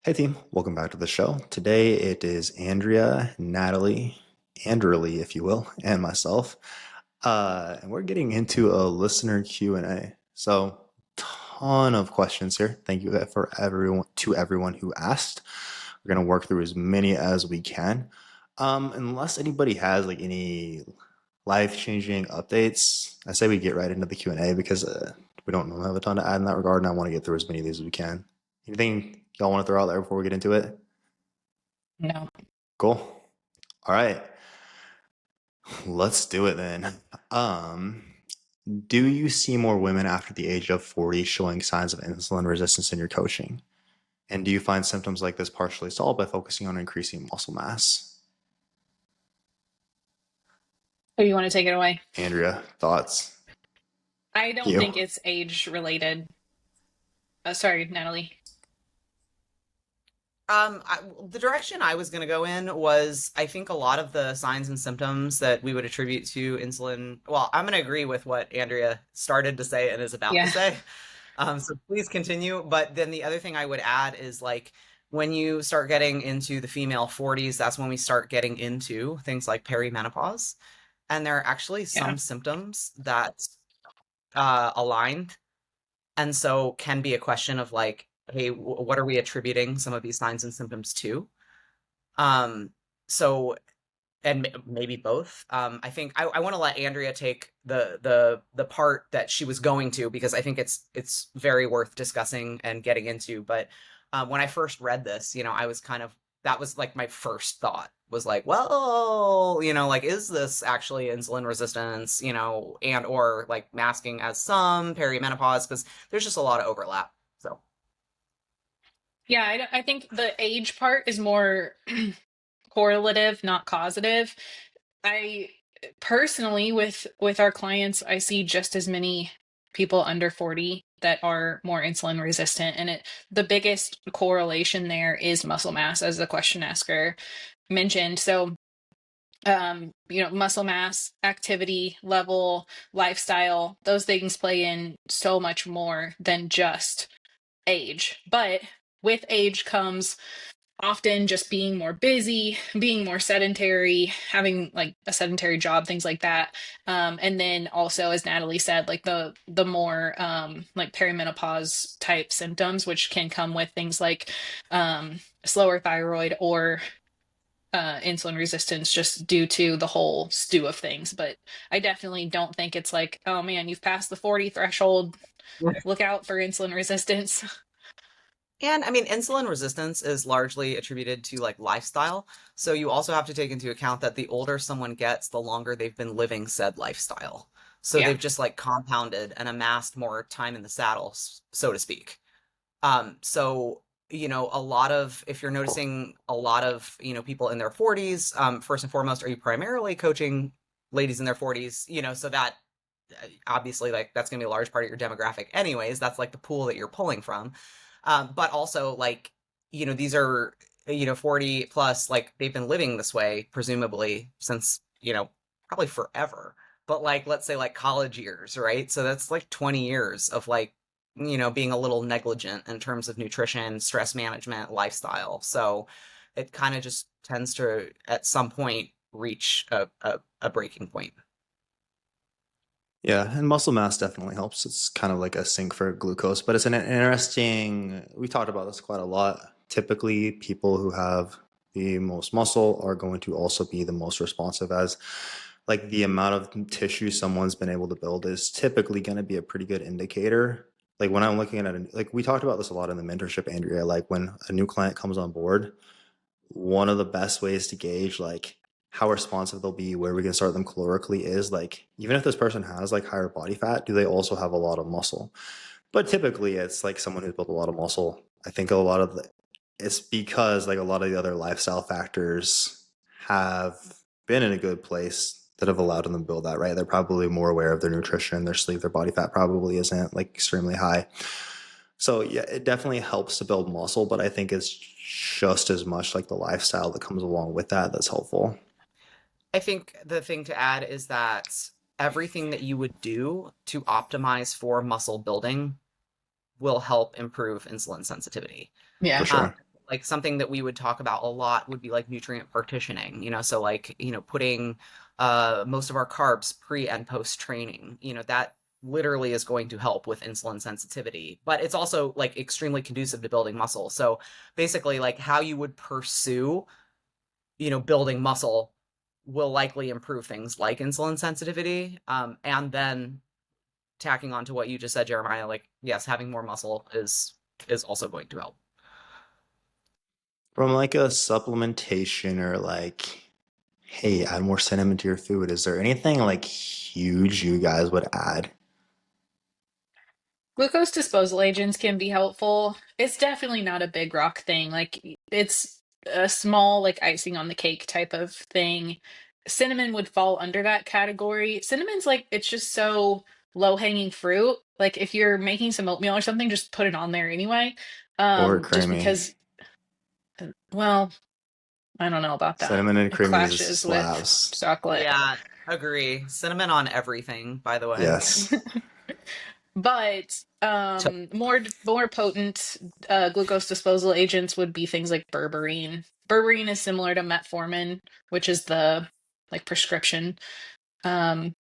Hey team, welcome back to the show. Today it is Andrea, Natalie, Anderly, if you will, and myself. And we're getting into a listener Q&A. So, ton of questions here. Thank you for everyone who asked. We're gonna work through as many as we can. Unless anybody has like any life-changing updates, I say we get right into the Q&A because we don't have a ton to add in that regard, and I want to get through as many of these as we can. Anything y'all want to throw out there before we get into it? No. Cool. All right. Let's do it then. Um, do you see more women after the age of 40 showing signs of insulin resistance in your coaching? And do you find symptoms like this partially solved by focusing on increasing muscle mass? Oh, you want to take it away? Andrea, thoughts? I don't You. think it's age related. Sorry, Natalie. The direction I was going to go in was I think a lot of the signs and symptoms that we would attribute to insulin. Well, I'm going to agree with what Andrea started to say and is about to Yeah. say. So please continue. But then the other thing I would add is like when you start getting into the female 40s, that's when we start getting into things like perimenopause. And there are actually Yeah. some symptoms that align and so can be a question of like, hey, what are we attributing some of these signs and symptoms to? Um, so and maybe both. I think I want to let Andrea take the part that she was going to because I think it's very worth discussing and getting into. But when I first read this, I was kind of that was like my first thought was like, well, like is this actually insulin resistance, and or like masking as some perimenopause because there's just a lot of overlap. So Yeah, I think the age part is more correlative, not causative. I personally with our clients, I see just as many people under 40 that are more insulin resistant, and the biggest correlation there is muscle mass, as the question asker mentioned. So muscle mass, activity level, lifestyle, those things play in so much more than just age. But with age comes often just being more busy, being more sedentary, having like a sedentary job, things like that. And then also, as Natalie said, like the more like perimenopause type symptoms, which can come with things like slower thyroid or insulin resistance just due to the whole stew of things. But I definitely don't think it's like, oh man, you've passed the 40 threshold. Look out for insulin resistance. and I mean, insulin resistance is largely attributed to like lifestyle. So you also have to take into account that the older someone gets, the longer they've been living said lifestyle. So Yeah. they've just like compounded and amassed more time in the saddle, so to speak. So, a lot of, if you're noticing a lot of, people in their 40s, first and foremost, are you primarily coaching ladies in their 40s, so that obviously like that's going to be a large part of your demographic anyways. That's like the pool that you're pulling from. But also like, these are, 40 plus, like they've been living this way, presumably since, probably forever. But like, let's say like college years, right? So that's like 20 years of like, being a little negligent in terms of nutrition, stress management, lifestyle. So it kind of just tends to, at some point, reach a breaking point. Yeah, and muscle mass definitely helps. It's kind of like a sink for glucose, but it's an interesting, we talked about this quite a lot. Typically, people who have the most muscle are going to also be the most responsive as like the amount of tissue someone's been able to build is typically going to be a pretty good indicator. Like when I'm looking at it, like we talked about this a lot in the mentorship, Andrea, like when a new client comes on board, one of the best ways to gauge like how responsive they'll be, where we can start them calorically is like even if this person has like higher body fat, do they also have a lot of muscle? But typically it's like someone who's built a lot of muscle. I think a lot of it's because like a lot of the other lifestyle factors have been in a good place that have allowed them to build that, right? They're probably more aware of their nutrition, their sleep, their body fat probably isn't like extremely high. So yeah, it definitely helps to build muscle, but I think it's just as much like the lifestyle that comes along with that that's helpful. I think the thing to add is that everything that you would do to optimize for muscle building will help improve insulin sensitivity. Yeah. For sure. like something that we would talk about a lot would be like nutrient partitioning, so like, putting most of our carbs pre and post training, that literally is going to help with insulin sensitivity, but it's also like extremely conducive to building muscle. So basically like how you would pursue, building muscle will likely improve things like insulin sensitivity. And then tacking on to what you just said, Jeremiah, like, yes, having more muscle is also going to help. From like a supplementation or like, hey, add more cinnamon to your food, is there anything like huge you guys would add? Glucose disposal agents can be helpful. It's definitely not a big rock thing. Like it's a small like icing on the cake type of thing. Cinnamon would fall under that category. Cinnamon's like it's just so low-hanging fruit. Like if you're making some oatmeal or something, just put it on there anyway. Or Just creamy? because well, I don't know about that. Cinnamon and It creamy is clashes with slabs. chocolate. Yeah, agree. Cinnamon on everything, by the way. Yes. But So, more potent glucose disposal agents would be things like berberine. Berberine is similar to metformin, which is the like prescription, um,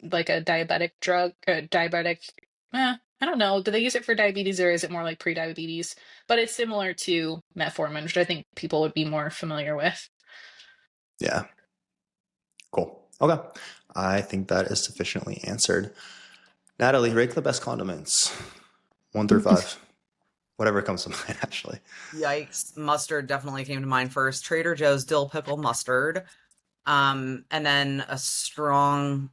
like a diabetic drug. Diabetic. I don't know. Do they use it for diabetes or is it more like pre-diabetes? But it's similar to metformin, which I think people would be more familiar with. Yeah. Cool. Okay. I think that is sufficiently answered. Natalie, rate the best condiments. 1 through 5. Whatever comes to mind, actually. yikes, mustard definitely came to mind first. Trader Joe's dill pickle mustard. And then a strong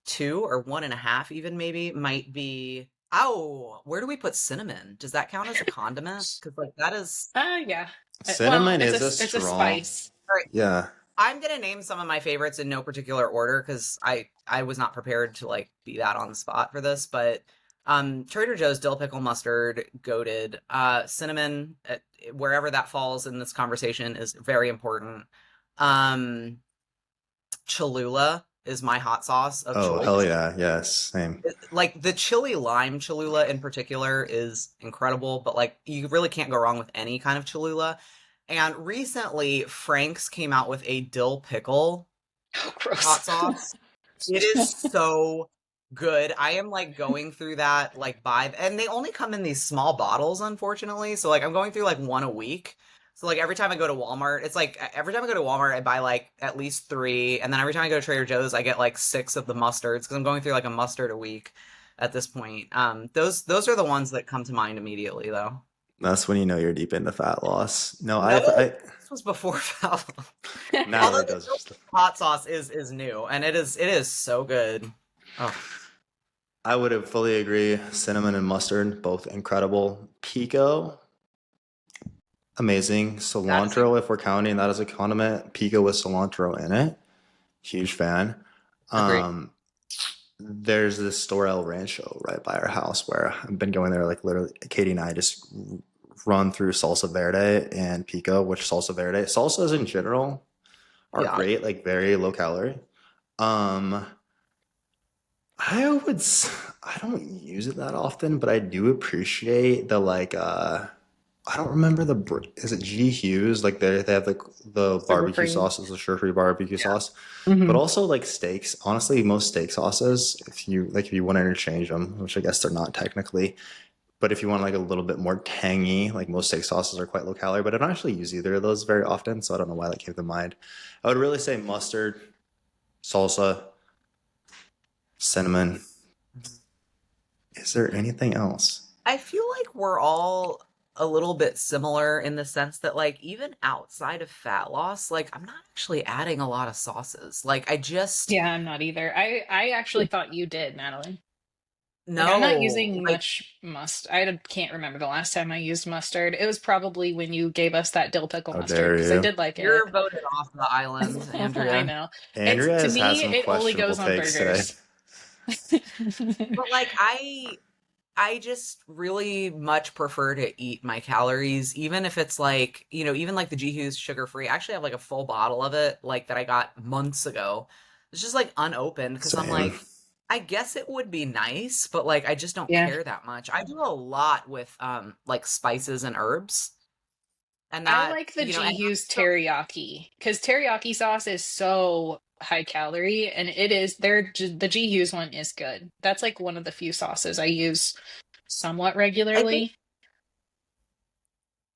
2 or 1.5 even maybe might be. Oh, where do we put cinnamon? Does that count as a condiment? Because like that is. Yeah. Well, Cinnamon is a it's a strong. spice. All right, Yeah. I'm gonna name some of my favorites in no particular order because I was not prepared to like be that on the spot for this, but Trader Joe's dill pickle mustard, goated. Cinnamon, wherever that falls in this conversation is very important. Um, Cholula is my hot sauce of Oh, hell choice. yeah. Yes. Same. Like the chili lime Cholula in particular is incredible, but like you really can't go wrong with any kind of Cholula. And recently, Frank's came out with a dill pickle Oh, hot gross. sauce. It is so good. I am like going through that like and they only come in these small bottles, unfortunately. So like I'm going through like one a week. So like every time I go to Walmart, it's like every time I go to Walmart, I buy like at least 3, and then every time I go to Trader Joe's, I get like 6 of the mustards because I'm going through like a mustard a week at this point. Those are the ones that come to mind immediately, though. That's when you know you're deep into fat loss. No, No, I this was before Fallow. Although Natalie the does dill stuff. hot sauce is new, and it is so good. Oh. I would have fully agree. Cinnamon and mustard, both incredible. Pico, amazing. That is Cilantro, if we're counting that as a condiment. Pico with cilantro in it. Huge fan. agreed. There's this store El Rancho right by our house where I've been going there like literally Katie and I just run through salsa verde and pico, which salsas in general are Yeah. great, like very low calorie. Um, I would I don't use it that often, but I do appreciate the like I don't remember is it G Hughes? Like they have the Super barbecue free. sauces, the sugar-free barbecue Yeah. sauce. But Mhm. also like steaks. Honestly, most steak sauces, if you want to interchange them, which I guess they're not technically, but if you want like a little bit more tangy, like most steak sauces are quite low calorie, but I don't actually use either of those very often, so I don't know why that came to mind. I would really say mustard, salsa, cinnamon. Mhm. Is there anything else? I feel like we're all a little bit similar in the sense that like even outside of fat loss, like I'm not actually adding a lot of sauces. Like I just Yeah, I'm not either. I actually thought you did, Natalie. Like I'm not no, using like much can't remember the last time I used mustard. It was probably when you gave us that dill pickle How mustard dare because I you? did like you're it. voted off the island, I Andrea. know. It's Andrea to has had me some it only questionable goes on takes today. burgers. But like I just really much prefer to eat my calories, even if it's like, even like the G Hughes sugar free. I actually have like a full bottle of it, like that I got months ago. It's just like unopened because I'm Same. like, I guess it would be nice, but like I just don't Yeah. care that much. I do a lot with like spices and herbs. And I that, like the and G-Hughes so teriyaki because teriyaki sauce is so high calorie, and it is the G-Hughes one is good. That's like one of the few sauces I use somewhat I think regularly.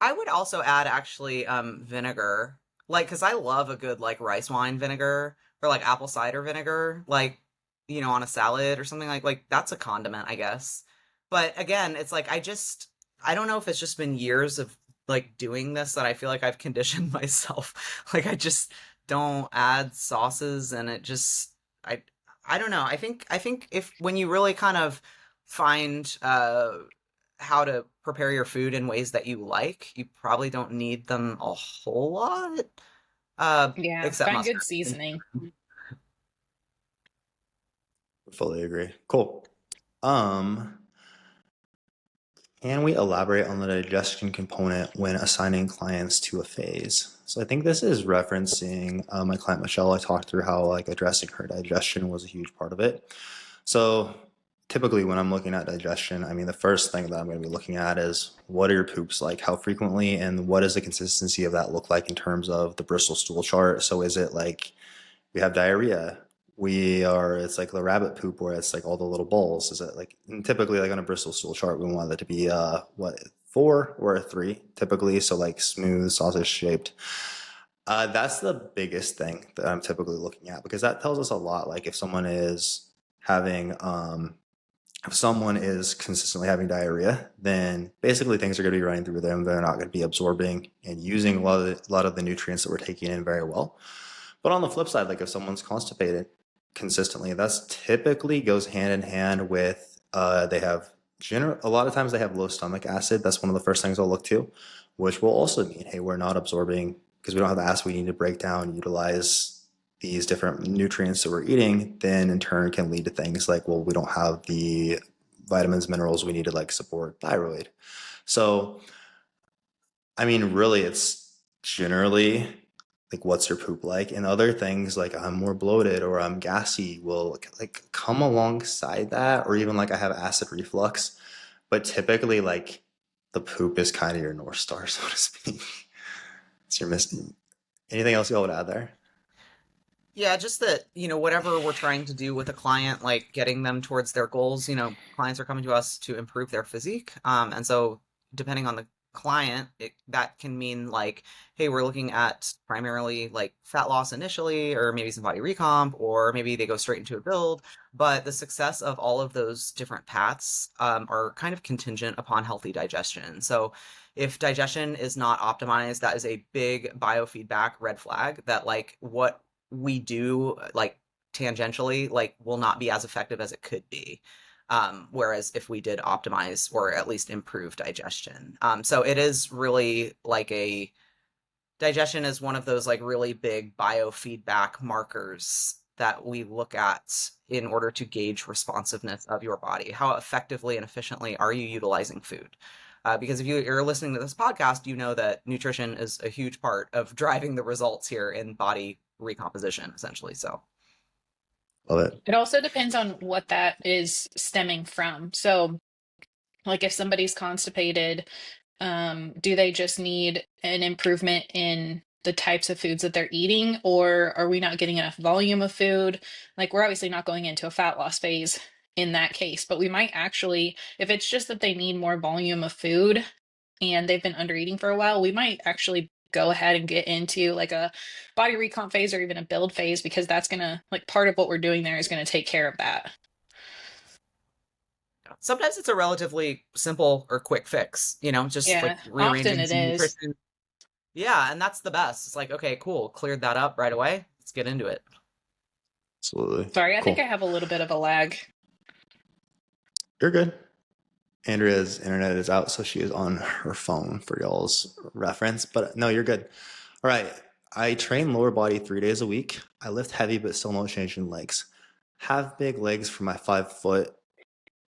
I would also add actually vinegar. Like, because I love a good like rice wine vinegar or like apple cider vinegar, like, on a salad or something like that's a condiment, I guess. But again, it's like I don't know if it's just been years of like doing this that I feel like I've conditioned myself. Like I just don't add sauces and it just I I don't know. I think if when you really kind of find how to prepare your food in ways that you like, you probably don't need them a whole lot, uh, Yeah, except find good mustard. seasoning. Fully agree. Cool. Um, can we elaborate on the digestion component when assigning clients to a phase? So I think this is referencing my client Michelle. I talked through how like addressing her digestion was a huge part of it. So typically when I'm looking at digestion, I mean the first thing that I'm going to be looking at is what are your poops like, how frequently, and what does the consistency of that look like in terms of the Bristol stool chart? So is it like we have diarrhea? It's like the rabbit poop where it's like all the little balls. Is it like, and typically like on a Bristol stool chart, we want that to be what, 4 or a 3 typically. So like smooth, sausage shaped. That's the biggest thing that I'm typically looking at because that tells us a lot. Like having, if someone is consistently having diarrhea, then basically things are going to be running through them. They're not going to be absorbing and using a lot of the nutrients that we're taking in very well. But on the flip side, like if someone's constipated consistently, that's typically goes hand in hand with a lot of times they have low stomach acid. That's one of the first things I'll look to, which will also mean, hey, we're not absorbing because we don't have the acid we need to break down, utilize these different nutrients that we're eating, then in turn can lead to things like, well, we don't have the vitamins, minerals we need to like support thyroid. So, I mean, really, it's generally like, what's your poop like? And other things like I'm more bloated or I'm gassy will like come alongside that, or even like I have acid reflux. But typically, like the poop is kind of your North Star, so to speak. It's your missing. Anything else you would add there? Yeah, just that, whatever we're trying to do with a client, like getting them towards their goals, clients are coming to us to improve their physique. And so depending on the client, that can mean like, hey, we're looking at primarily like fat loss initially, or maybe some body recomp, or maybe they go straight into a build. But the success of all of those different paths are kind of contingent upon healthy digestion. So if digestion is not optimized, that is a big biofeedback red flag that like what we do like tangentially like will not be as effective as it could be. Whereas if we did optimize or at least improve digestion. So it is really like digestion is one of those like really big biofeedback markers that we look at in order to gauge responsiveness of your body. How effectively and efficiently are you utilizing food? Because if you're listening to this podcast, you know that nutrition is a huge part of driving the results here in body recomposition, essentially. So, Love it. It also depends on what that is stemming from. So, like if somebody's constipated, do they just need an improvement in the types of foods that they're eating, or are we not getting enough volume of food? Like, we're obviously not going into a fat loss phase in that case, but we might actually, if it's just that they need more volume of food and they've been under eating for a while, we might actually go ahead and get into like a body recomp phase or even a build phase because that's gonna, like, part of what we're doing there is gonna take care of that. sometimes it's a relatively simple or quick fix, just like Yeah, often rearranging it some is. nutrition. Yeah, and that's the best. It's like, okay, cool, cleared that up right away. Let's get into it. Absolutely. Sorry, I think I Cool. have a little bit of a lag. You're good. Andrea's internet is out, so she is on her phone for y'all's reference. But no, you're good. All right. I train lower body 3 days a week. I lift heavy, but still no change in legs. Have big legs for my 5 foot,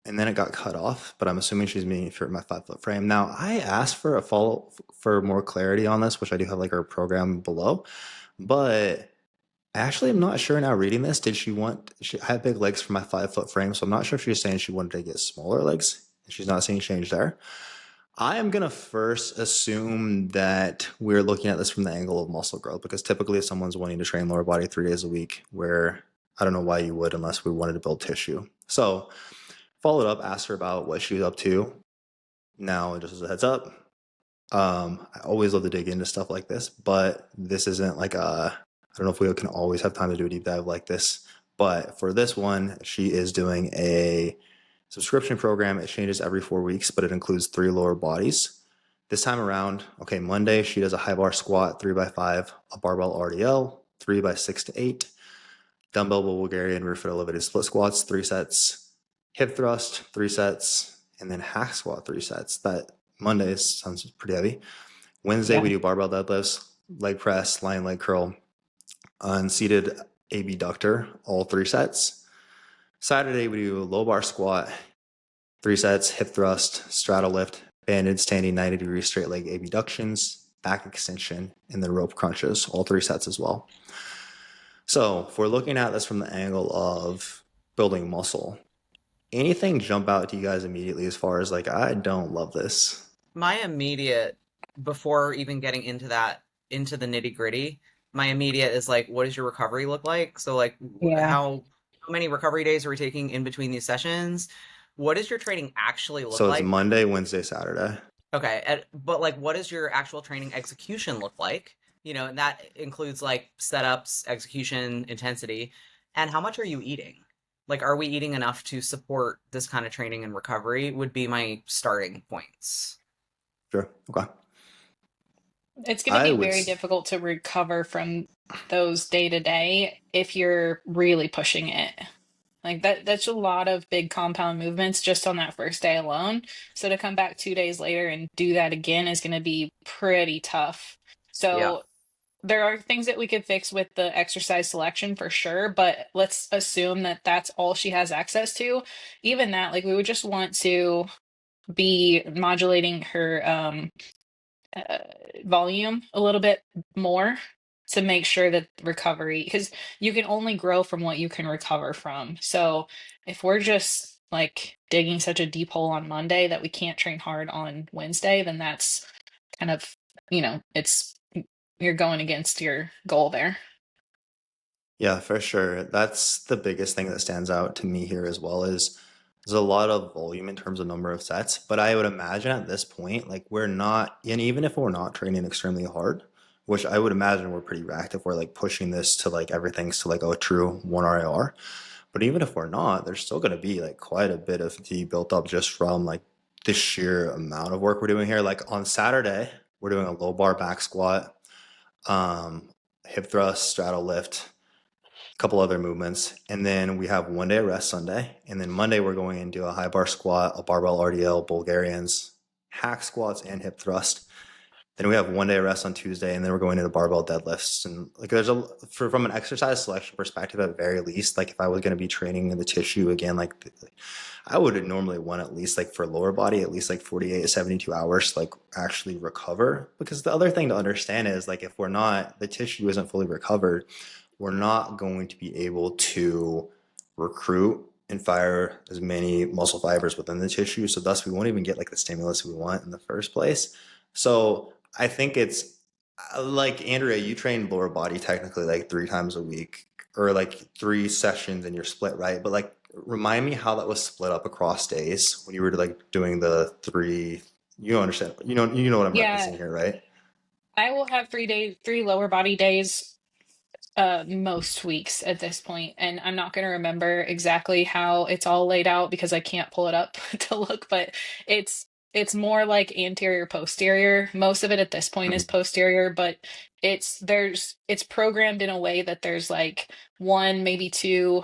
and then it got cut off. But I'm assuming she's meaning for my 5 foot frame. Now, I asked for a follow for more clarity on this, which I do have like our program below. But actually, I'm not sure now reading this. I have big legs for my 5 foot frame, so I'm not sure if she's saying she wanted to get smaller legs. She's not seeing change there. I am going to first assume that we're looking at this from the angle of muscle growth, because typically if someone's wanting to train lower body 3 days a week, where I don't know why you would unless we wanted to build tissue. So followed up, asked her about what she was up to. Now, just as a heads up, I always love to dig into stuff like this, but this isn't like I don't know if we can always have time to do a deep dive like this, but for this one, she is doing a subscription program. It changes every 4 weeks, but it includes 3 lower bodies. This time around, okay, Monday, she does a high bar squat, 3x5, a barbell RDL, 3x6 to 8, dumbbell Bulgarian rear foot elevated split squats, 3 sets, hip thrust, 3 sets, and then hack squat, 3 sets. That Monday sounds pretty heavy. Wednesday, Yeah. we do barbell deadlifts, leg press, lying leg curl, unseated abductor, all 3 sets. Saturday, we do low bar squat, 3 sets, hip thrust, straddle lift, banded standing 90-degree straight leg abductions, back extension, and then rope crunches, all 3 sets as well. So if we're looking at this from the angle of building muscle, anything jump out to you guys immediately as far as like, I don't love this? My immediate, before even getting into the nitty-gritty, my immediate is like, what does your recovery look like? So like, Yeah. how many recovery days are we taking in between these sessions? What does your training actually look So it's like? Monday, Wednesday, Saturday. Okay, but like, what does your actual training execution look like? And that includes like setups, execution, intensity, and how much are you eating? Like, are we eating enough to support this kind of training and recovery? Would be my starting points. Sure. Okay. It's going to I be would very difficult to recover from those day to day if you're really pushing it. Like that's a lot of big compound movements just on that first day alone. So to come back 2 days later and do that again is going to be pretty tough. Yeah. So there are things that we could fix with the exercise selection for sure, but let's assume that that's all she has access to. Even that, like we would just want to be modulating her uh, volume a little bit more to make sure that recovery, because you can only grow from what you can recover from. So if we're just like digging such a deep hole on Monday that we can't train hard on Wednesday, then that's kind of, it's you're going against your goal there. Yeah, for sure. That's the biggest thing that stands out to me here as well is there's a lot of volume in terms of number of sets, but I would imagine at this point, like we're not, and even if we're not training extremely hard, which I would imagine we're pretty racked if we're like pushing this to like everything's to like a true 1 RIR. But even if we're not, there's still going to be like quite a bit of fatigue built up just from like the sheer amount of work we're doing here. Like on Saturday, we're doing a low bar back squat, um, hip thrust, straddle lift, couple other movements, and then we have 1 day rest Sunday, and then Monday we're going into a high bar squat, a barbell RDL, Bulgarians, hack squats, and hip thrust. Then we have 1 day rest on Tuesday, and then we're going into barbell deadlifts. And like there's from an exercise selection perspective, at very least, like if I was going to be training in the tissue again, like I would normally want at least like for lower body, at least like 48 to 72 hours to like actually recover. Because the other thing to understand is like if we're not, the tissue isn't fully recovered, we're not going to be able to recruit and fire as many muscle fibers within the tissue. So thus we won't even get like the stimulus we want in the first place. So I think it's like Andrea, you train lower body technically like 3 times a week or like 3 sessions in your split, right? But like remind me how that was split up across days when you were like doing the three, you don't understand, you know what I'm Yeah, referencing here, right? I will have 3 days, 3 lower body days most weeks at this point, and I'm not going to remember exactly how it's all laid out because I can't pull it up to look, but it's more like anterior posterior. Most of it at this point is Mhm. posterior, but it's programmed in a way that there's like one, maybe two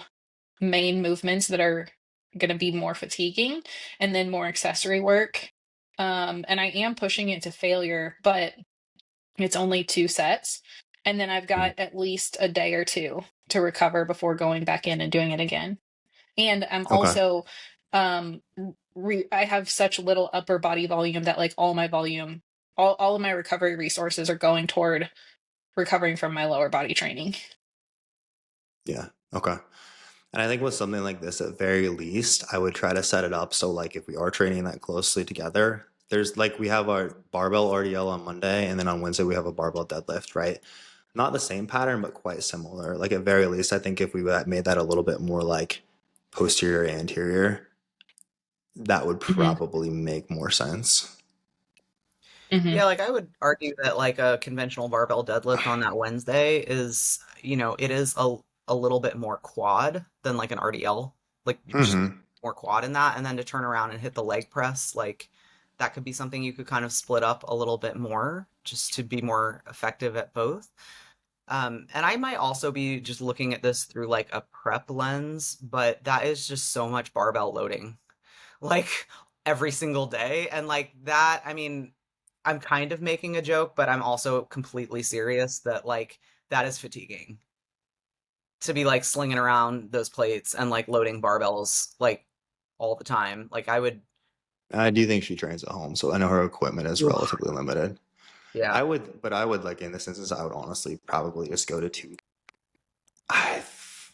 main movements that are going to be more fatiguing and then more accessory work. And I am pushing it to failure, but it's only 2 sets. And then I've Mhm. got at least a day or two to recover before going back in and doing it again. And I'm Okay. also, I have such little upper body volume that like all my volume, all of my recovery resources are going toward recovering from my lower body training. Yeah. Okay. And I think with something like this, at very least, I would try to set it up so like if we are training that closely together, There's like we have our barbell RDL on Monday, and then on Wednesday we have a barbell deadlift, right? Not the same pattern, but quite similar. Like at very least, I think if we made that a little bit more like posterior anterior, that would Hmm. probably make more sense. Hmm. Yeah, like I would argue that like a conventional barbell deadlift on that Wednesday is, it is a little bit more quad than like an RDL. Like just Hmm. more quad in that, and then to turn around and hit the leg press, like that could be something you could kind of split up a little bit more just to be more effective at both. And I might also be just looking at this through like a prep lens, but that is just so much barbell loading, like every single day. And like that, I mean, I'm kind of making a joke, but I'm also completely serious that like that is fatiguing to be like slinging around those plates and like loading barbells like all the time. Like I would, I do think she trains at home, so I know her equipment is Oof. relatively limited. Yeah. But I would like in this instance, I would honestly probably just go to two. I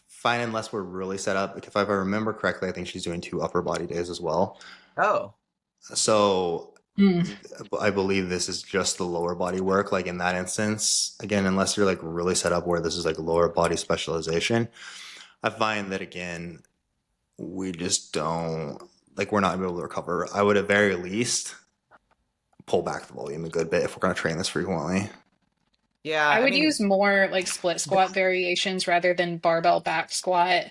find unless we're really set up, like if I remember correctly, I think she's doing two upper body days as well. Oh. So Mm. I believe this is just the lower body work. Like in that instance, again, unless you're like really set up where this is like lower body specialization, I find that again, we just don't like we're not able to recover. I would at very least pull back the volume a good bit if we're going to train this frequently. Yeah, I I would mean, use more like split squat variations rather than barbell back squat.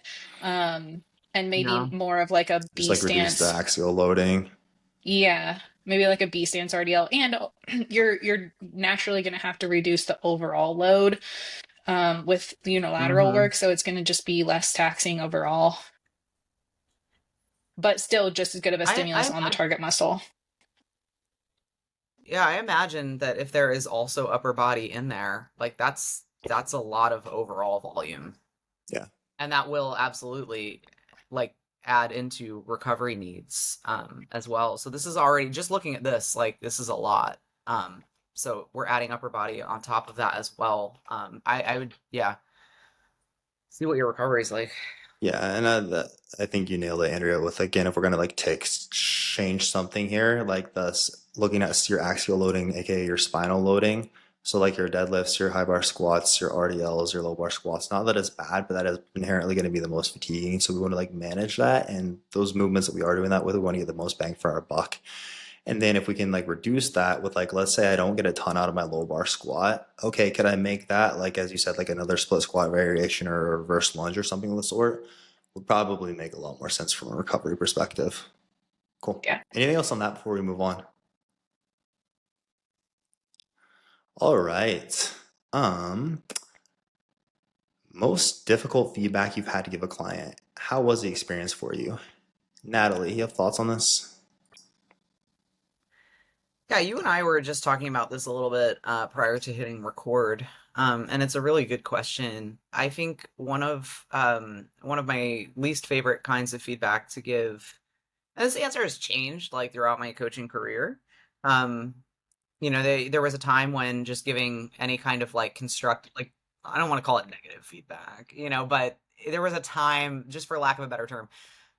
And maybe no. more of like a Just B like reduce the stance. axial loading. Yeah, maybe like a B stance RDL. And you're naturally going to have to reduce the overall load with the unilateral Mm-hmm. work, so it's going to just be less taxing overall, but still just as good of a I stimulus on the imagine, target muscle. yeah, I imagine that if there is also upper body in there, like that's a lot of overall volume. Yeah. And that will absolutely like add into recovery needs as well. So this is already just looking at this, like this is a lot. So we're adding upper body on top of that as well. I would, yeah, see what your recovery is like. Yeah, and I think you nailed it, Andrea. With again, if we're gonna like take change something here, like thus looking at your axial loading, aka your spinal loading. So like your deadlifts, your high bar squats, your RDLs, your low bar squats. Not that it's bad, but that is inherently going to be the most fatiguing. So we want to like manage that, and those movements that we are doing that with, we want to get the most bang for our buck. And then if we can like reduce that with like, let's say I don't get a ton out of my low bar squat. Okay, could I make that like, as you said, like another split squat variation or a reverse lunge or something of the sort? Would probably make a lot more sense from a recovery perspective. Cool. Yeah. Anything else on that before we move on? All right. Um, Most difficult feedback you've had to give a client. How was the experience for you? Natalie, you have thoughts on this? Yeah, you and I were just talking about this a little bit prior to hitting record, and it's a really good question. I think one of my least favorite kinds of feedback to give, and this answer has changed like throughout my coaching career. Um, there was a time when just giving any kind of like like I don't want to call it negative feedback, but there was a time, just for lack of a better term,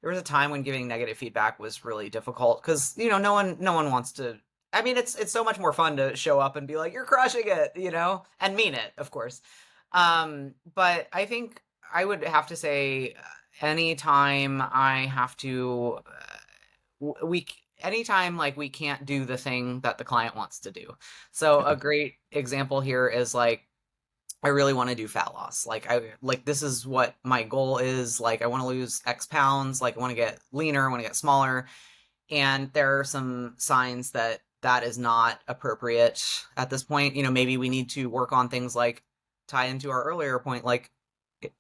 there was a time when giving negative feedback was really difficult because no one wants to. I mean, it's so much more fun to show up and be like, you're crushing it, and mean it, of course. But I think I would have to say, anytime I have to, we anytime like we can't do the thing that the client wants to do. So a great example here is like, I really want to do fat loss. Like this is what my goal is. Like I want to lose X pounds. Like I want to get leaner. I want to get smaller. And there are some signs that that is not appropriate at this point. Maybe we need to work on things like tie into our earlier point, like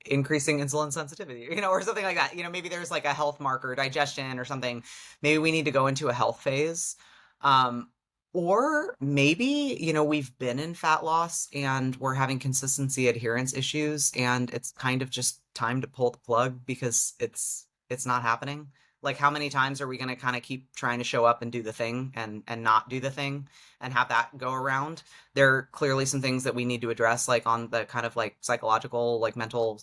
increasing insulin sensitivity, or something like that. Maybe there's like a health marker, digestion or something. Maybe we need to go into a health phase. Um, or maybe, we've been in fat loss and we're having consistency adherence issues and it's kind of just time to pull the plug because it's not happening. Like how many times are we going to kind of keep trying to show up and do the thing and not do the thing and have that go around? There are clearly some things that we need to address, like on the kind of like psychological, like mental,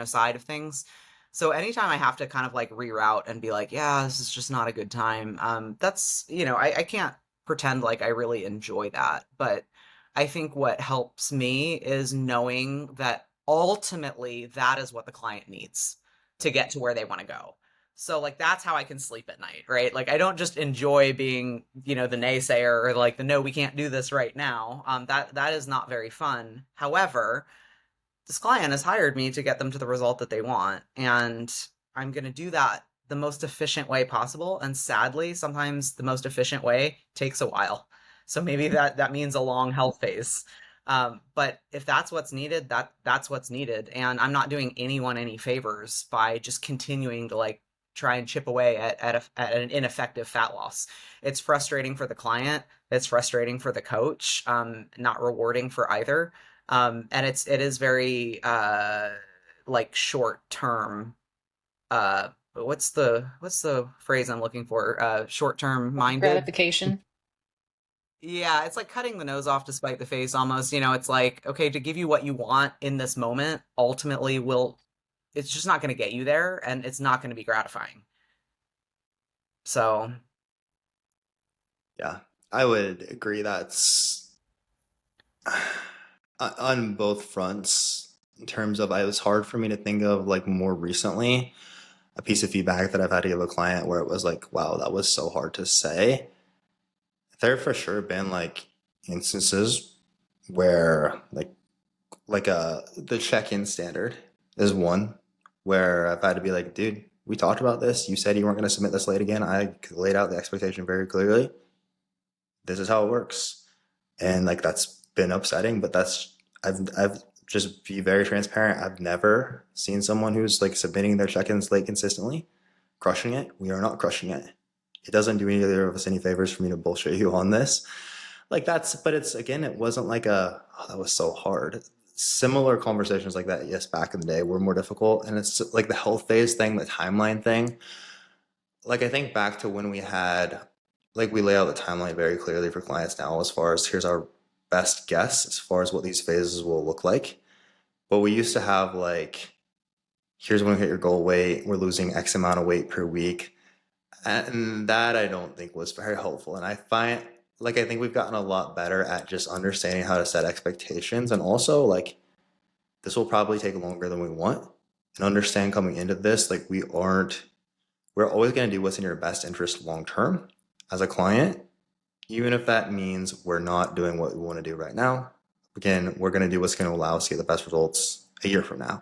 side of things. So anytime I have to kind of like reroute and be like, yeah, this is just not a good time, that's, I can't pretend like I really enjoy that. But I think what helps me is knowing that ultimately that is what the client needs to get to where they want to go. So like that's how I can sleep at night, right? Like I don't just enjoy being, the naysayer or like the no, we can't do this right now. That is not very fun. However, this client has hired me to get them to the result that they want, and I'm going to do that the most efficient way possible. And sadly, sometimes the most efficient way takes a while. So maybe that means a long health phase. But if that's what's needed, that's what's needed. And I'm not doing anyone any favors by just continuing to like try and chip away at an ineffective fat loss. It's frustrating for the client. It's frustrating for the coach. Not rewarding for either. And it is very like short term. What's the phrase I'm looking for? Short term minded. Gratification. Yeah, it's like cutting the nose off to spite the face almost. It's like, okay, to give you what you want in this moment ultimately it's just not going to get you there, and it's not going to be gratifying. So, Yeah, I would agree. That's on both fronts. In terms of, it was hard for me to think of like more recently a piece of feedback that I've had to give a client where it was like, wow, that was so hard to say. There have for sure been like instances where the check-in standard is one where I've had to be like, dude, we talked about this. You said you weren't going to submit this late again. I laid out the expectation very clearly. This is how it works. And like that's been upsetting, but I've just be very transparent. I've never seen someone who's like submitting their check-ins late consistently, crushing it. We are not crushing it. It doesn't do either of us any favors for me to bullshit you on this. Like but it's again, it wasn't like oh, that was so hard. Similar conversations like that, yes, back in the day were more difficult. And it's like the health phase thing, the timeline thing. Like I think back to when we lay out the timeline very clearly for clients now as far as here's our best guess as far as what these phases will look like. But we used to have like, here's when we hit your goal weight, we're losing X amount of weight per week. And that I don't think was very helpful. And I think we've gotten a lot better at just understanding how to set expectations. And also, like, this will probably take longer than we want. And understand coming into this, like, we're always going to do what's in your best interest long term as a client, even if that means we're not doing what we want to do right now. Again, we're going to do what's going to allow us to get the best results a year from now,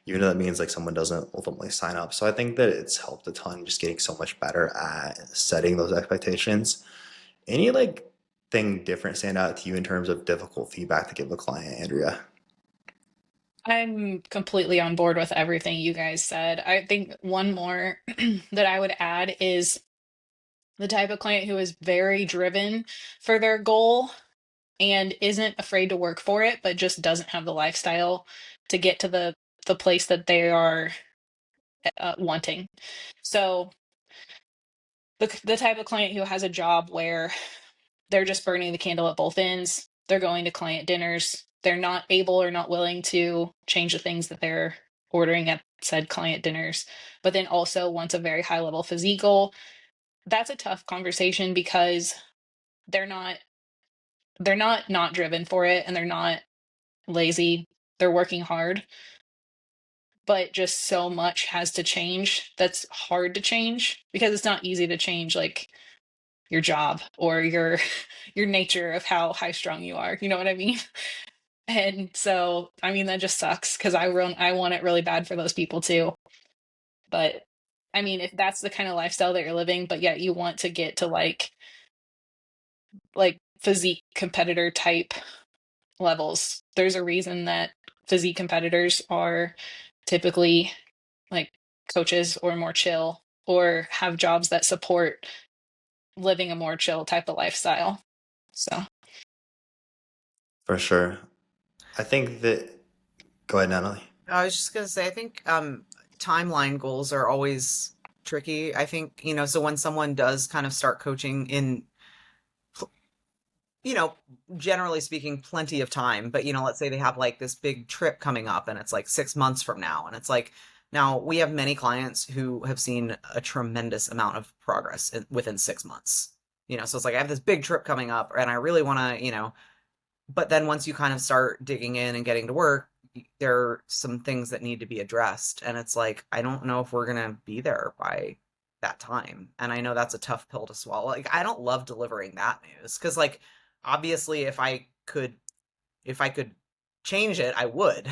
even though that means like someone doesn't ultimately sign up. So I think that it's helped a ton just getting so much better at setting those expectations. Any like thing different stand out to you in terms of difficult feedback to give a client, Andrea? I'm completely on board with everything you guys said. I think one more that I would add is the type of client who is very driven for their goal and isn't afraid to work for it, but just doesn't have the lifestyle to get to the place that they are wanting. So the type of client who has a job where they're just burning the candle at both ends. They're going to client dinners. They're not able or not willing to change the things that they're ordering at said client dinners, but then also wants a very high level physique goal. That's a tough conversation because they're not not driven for it, and they're not lazy. They're working hard, but just so much has to change that's hard to change because it's not easy to change like your job or your your nature of how high strung you are. You know what I mean? And so, I mean, that just sucks because I want it really bad for those people too. But I mean, if that's the kind of lifestyle that you're living, but yet you want to get to like physique competitor type levels, there's a reason that physique competitors are typically like coaches or more chill or have jobs that support living a more chill type of lifestyle. So For sure. I think that, go ahead, Natalie. I was just gonna say, I think timeline goals are always tricky. I think, so when someone does kind of start coaching in, you know, generally speaking, plenty of time, but let's say they have like this big trip coming up and it's like 6 months from now, and it's like, Now, we have many clients who have seen a tremendous amount of progress within 6 months. So it's like I have this big trip coming up and I really want to, but then once you kind of start digging in and getting to work, there are some things that need to be addressed. And it's like, I don't know if we're going to be there by that time. And I know that's a tough pill to swallow. Like, I don't love delivering that news because, like, obviously, if I could change it, I would.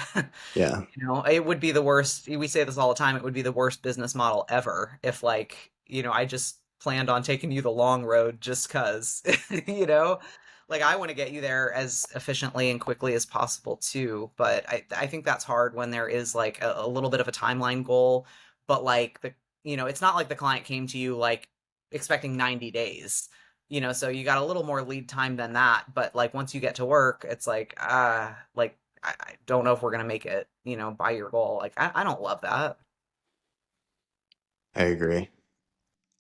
Yeah. It would be the worst. We say this all the time. It would be the worst business model ever if, like, I just planned on taking you the long road just because, you know, like I want to get you there as efficiently and quickly as possible too. But I think that's hard when there is like a little bit of a timeline goal, but like it's not like the client came to you like expecting 90 days. So you got a little more lead time than that. But like once you get to work, it's like I don't know if we're gonna make it, by your goal. Like I don't love that. I agree.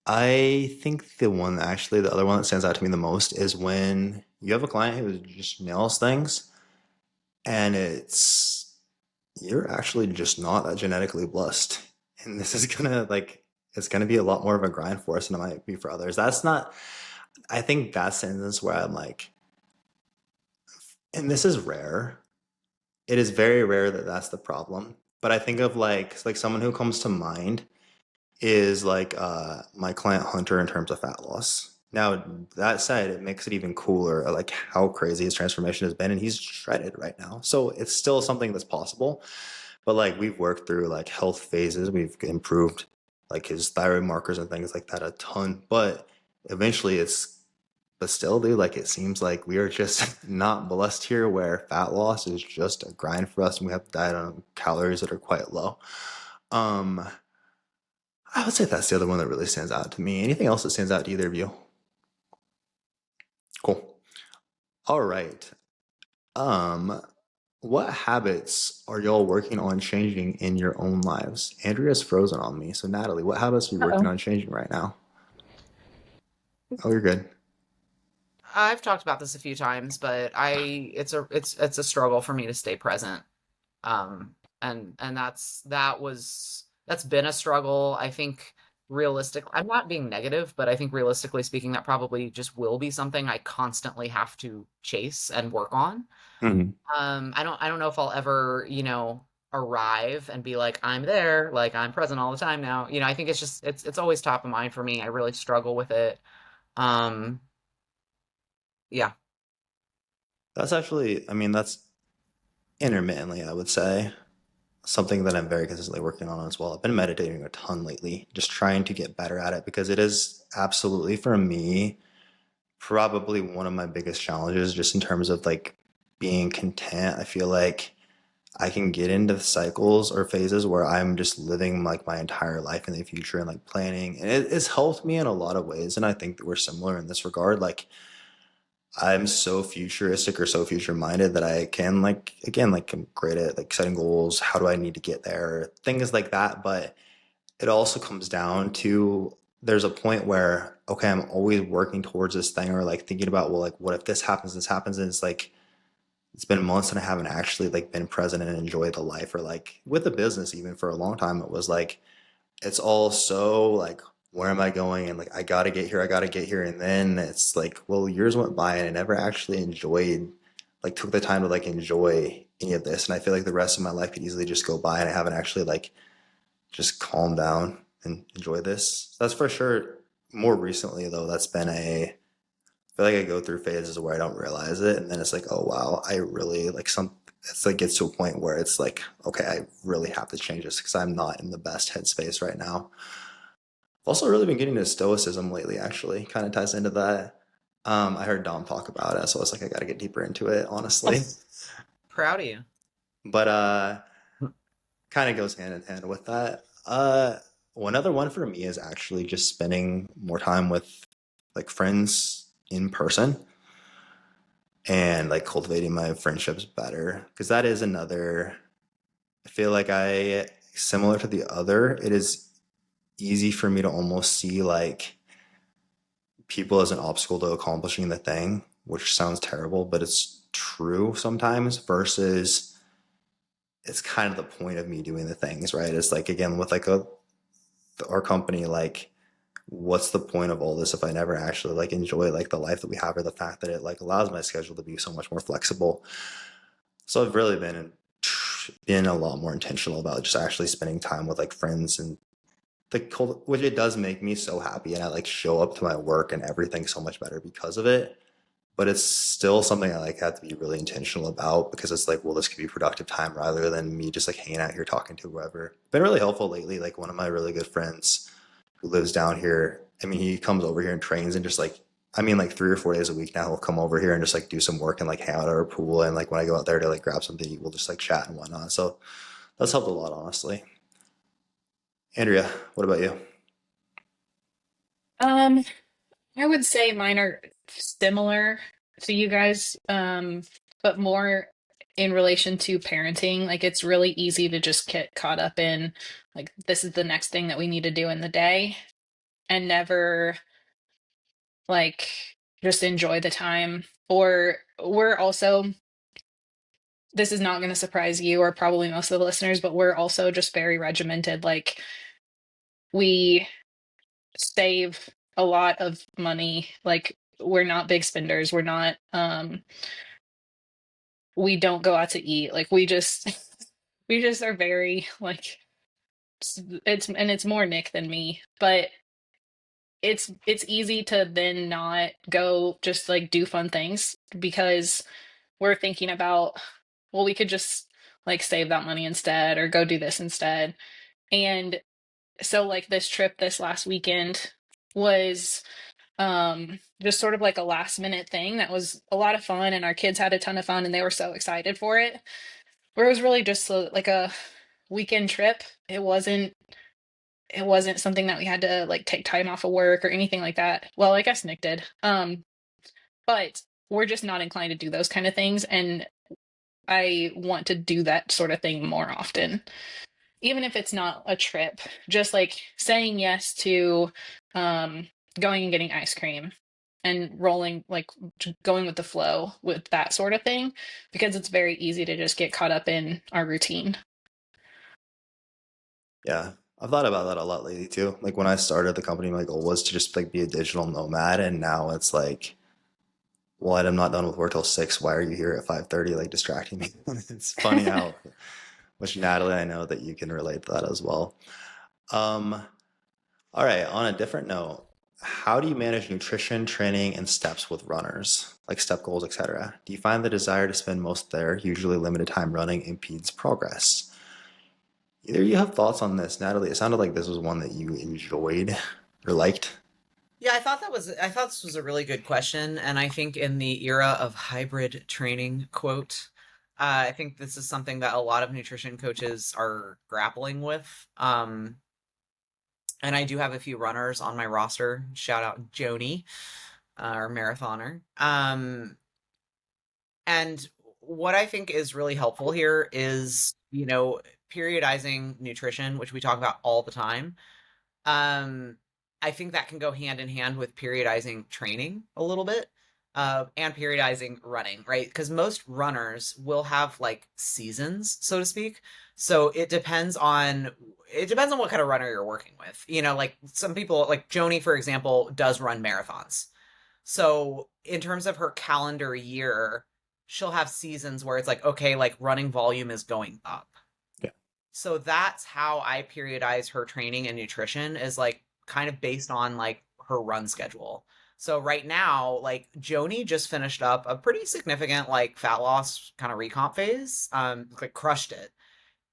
I think the other one that stands out to me the most is when you have a client who just nails things and you're actually just not that genetically blessed. And this is it's gonna be a lot more of a grind for us than it might be for others. I think that's the instance where I'm like, and this is rare. It is very rare that that's the problem. But I think of like someone who comes to mind is like my client Hunter in terms of fat loss. Now, that said, it makes it even cooler, like how crazy his transformation has been, and he's shredded right now. So it's still something that's possible. But like we've worked through like health phases, we've improved like his thyroid markers and things like that a ton. But eventually but still, dude, like it seems like we are just not blessed here where fat loss is just a grind for us and we have to diet on calories that are quite low. Um, I would say that's the other one that really stands out to me. Anything else that stands out to either of you? Cool. All right. Um, what habits are y'all working on changing in your own lives? Andrea's frozen on me. So Natalie, what habits are you working Uh-oh. on changing right now? Oh, you're good. I've talked about this a few times, but it's a struggle for me to stay present. And that's been a struggle. I think I'm not being negative, but I think realistically speaking, that probably just will be something I constantly have to chase and work on. Mhm. I don't know if I'll ever, arrive and be like, I'm there, like I'm present all the time now. I think it's always top of mind for me. I really struggle with it. Um, yeah. That's actually, I mean, that's intermittently, I would say, something that I'm very consistently working on as well. I've been meditating a ton lately, just trying to get better at it because it is absolutely for me probably one of my biggest challenges just in terms of like being content. I feel like I can get into cycles or phases where I'm just living like my entire life in the future and like planning. And it's helped me in a lot of ways. And I think that we're similar in this regard. Like I'm so futuristic or so future minded that I can like again like I'm great at like setting goals. How do I need to get there? Things like that. But it also comes down to there's a point where okay, I'm always working towards this thing or like thinking about well like what if this happens and it's like it's been months and I haven't actually like been present and enjoyed the life or like with the business even for a long time it was like it's all so like where am I going and like I gotta get here and then it's like well years went by and I never actually enjoyed like took the time to like enjoy any of this and I feel like the rest of my life could easily just go by and I haven't actually like just calm down and enjoy this. So that's for sure. More recently though, that's been I feel like I go through phases where I don't realize it, and then it's like, oh wow, I really like some. It's like gets to a point where it's like, okay, I really have to change this because I'm not in the best headspace right now. I've also really been getting into stoicism lately. Actually, kind of ties into that. I heard Dom talk about it, so I was like, I got to get deeper into it, honestly. Proud of you. But kind of goes hand in hand with that. One other one for me is actually just spending more time with like friends in person and like cultivating my friendships better because that is another I feel like I similar to the other it is easy for me to almost see like people as an obstacle to accomplishing the thing which sounds terrible but it's true sometimes versus it's kind of the point of me doing the things, right? It's like, again, with like our company, like, what's the point of all this if I never actually like enjoy like the life that we have, or the fact that it like allows my schedule to be so much more flexible. So I've really been a lot more intentional about just actually spending time with like friends, and which it does make me so happy, and I like show up to my work and everything so much better because of it. But it's still something I like have to be really intentional about, because it's like, well, this could be productive time rather than me just like hanging out here talking to whoever. Been really helpful lately. Like one of my really good friends who lives down here, I mean, he comes over here and trains, and just like, I mean, like 3 or 4 days a week now, he'll come over here and just like do some work and like hang out at our pool. And like when I go out there to like grab something to eat, we'll just like chat and whatnot. So that's helped a lot, honestly. Andrea, what about you? Um, I would say mine are similar to you guys, but more in relation to parenting. Like it's really easy to just get caught up in like this is the next thing that we need to do in the day and never like just enjoy the time. Or we're also, this is not going to surprise you or probably most of the listeners, but we're also just very regimented. Like we save a lot of money. Like we're not big spenders. We're not we don't go out to eat. Like we just we just are very like it's more Nick than me, but it's easy to then not go just like do fun things because we're thinking about, well, we could just like save that money instead or go do this instead. And so like this trip this last weekend was just sort of like a last minute thing that was a lot of fun, and our kids had a ton of fun and they were so excited for it. Where it was really just like a weekend trip. It wasn't something that we had to like take time off of work or anything like that. Well, I guess Nick did. But we're just not inclined to do those kind of things, and I want to do that sort of thing more often. Even if it's not a trip, just like saying yes to um going and getting ice cream and rolling like going with the flow with that sort of thing, because it's very easy to just get caught up in our routine. Yeah, I've thought about that a lot lately too. Like when I started the company, my goal was to just like be a digital nomad, and now it's like, well, I'm not done with work till 6. Why are you here at 5:30, like distracting me? It's funny how, which Natalie, I know that you can relate to that as well. Um, all right, on a different note, how do you manage nutrition, training, and steps with runners, like step goals, etc.? Do you find the desire to spend most of their usually limited time running impedes progress? Either you have thoughts on this, Natalie? It sounded like this was one that you enjoyed or liked. Yeah, I thought this was a really good question, and I think in the era of hybrid training, quote, I think this is something that a lot of nutrition coaches are grappling with. And I do have a few runners on my roster. Shout out Joni, our marathoner. And what I think is really helpful here is, periodizing nutrition, which we talk about all the time. Um, I think that can go hand in hand with periodizing training a little bit, and periodizing running, right? Because most runners will have like seasons, so to speak. So it depends on what kind of runner you're working with. Like some people, like Joni, for example, does run marathons. So in terms of her calendar year, she'll have seasons where it's like, okay, like running volume is going up. Yeah. So that's how I periodize her training and nutrition, is like kind of based on like her run schedule. So right now, like Joni just finished up a pretty significant like fat loss kind of recomp phase. Like crushed it.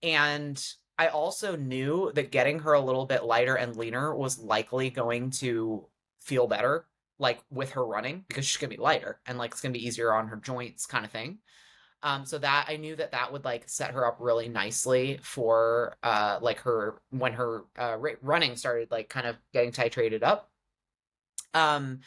And I also knew that getting her a little bit lighter and leaner was likely going to feel better, like with her running, because she's gonna be lighter and like it's gonna be easier on her joints, kind of thing. So that I knew that that would like set her up really nicely for like her when her running started like kind of getting titrated up. Um,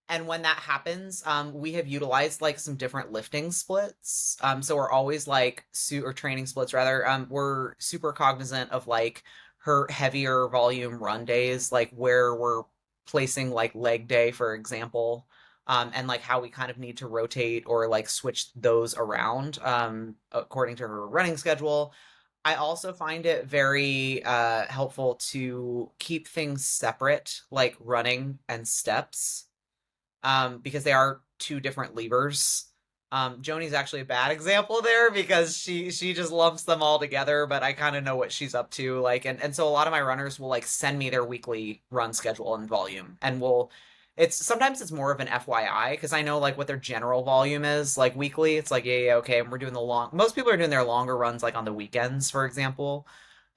and when that happens, we have utilized like some different lifting splits. So we're always like or training splits rather. We're super cognizant of like her heavier volume run days, like where we're placing like leg day, for example, and like how we kind of need to rotate or like switch those around according to her running schedule. I also find it very helpful to keep things separate, like running and steps, because they are two different levers. Joni's actually a bad example there because she just lumps them all together, but I kind of know what she's up to. Like, and so a lot of my runners will like send me their weekly run schedule and volume, and will it's sometimes it's more of an FYI because I know like what their general volume is like weekly. It's like yeah, okay, and we're doing the long. Most people are doing their longer runs like on the weekends, for example.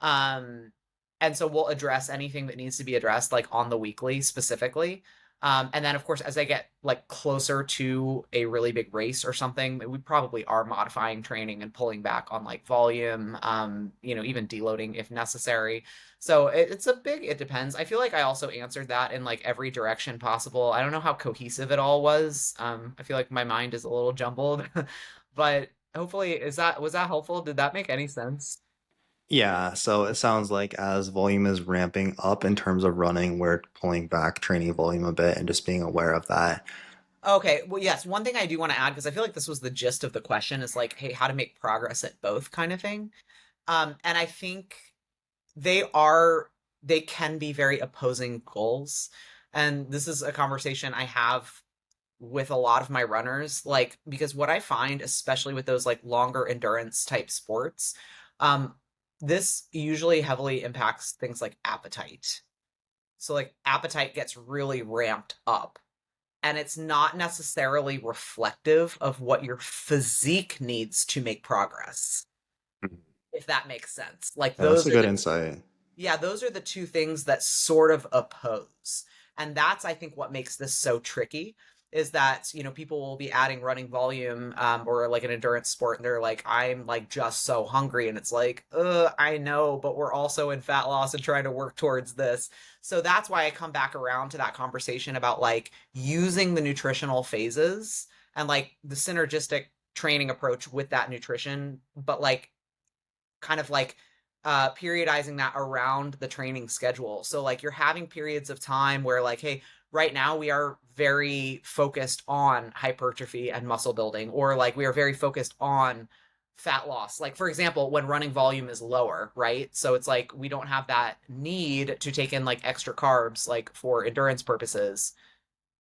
Um, and so we'll address anything that needs to be addressed like on the weekly specifically. And then, of course, as I get like closer to a really big race or something, we probably are modifying training and pulling back on like volume, even deloading if necessary. So it's a big, it depends. I feel like I also answered that in like every direction possible. I don't know how cohesive it all was. I feel like my mind is a little jumbled, but hopefully, was that helpful? Did that make any sense? Yeah, so it sounds like as volume is ramping up in terms of running, we're pulling back training volume a bit and just being aware of that. Okay, well, yes, one thing I do want to add, because I feel like this was the gist of the question, is like, hey, how to make progress at both kind of thing. And I think they are, they can be very opposing goals. And this is a conversation I have with a lot of my runners, like, because what I find, especially with those like longer endurance type sports, um, this usually heavily impacts things like appetite. So, like, appetite gets really ramped up and it's not necessarily reflective of what your physique needs to make progress, Mhm. if that makes sense. Like Yeah, that's those a are good the insight. yeah, those are the two things that sort of oppose. And that's, I think, what makes this so tricky is that, people will be adding running volume or like an endurance sport and they're like, I'm like just so hungry. And it's like, I know, but we're also in fat loss and trying to work towards this. So that's why I come back around to that conversation about like using the nutritional phases and like the synergistic training approach with that nutrition, but like kind of like periodizing that around the training schedule. So like you're having periods of time where like, hey, right now we are very focused on hypertrophy and muscle building, or like we are very focused on fat loss. Like for example, when running volume is lower, right? So it's like we don't have that need to take in like extra carbs like for endurance purposes.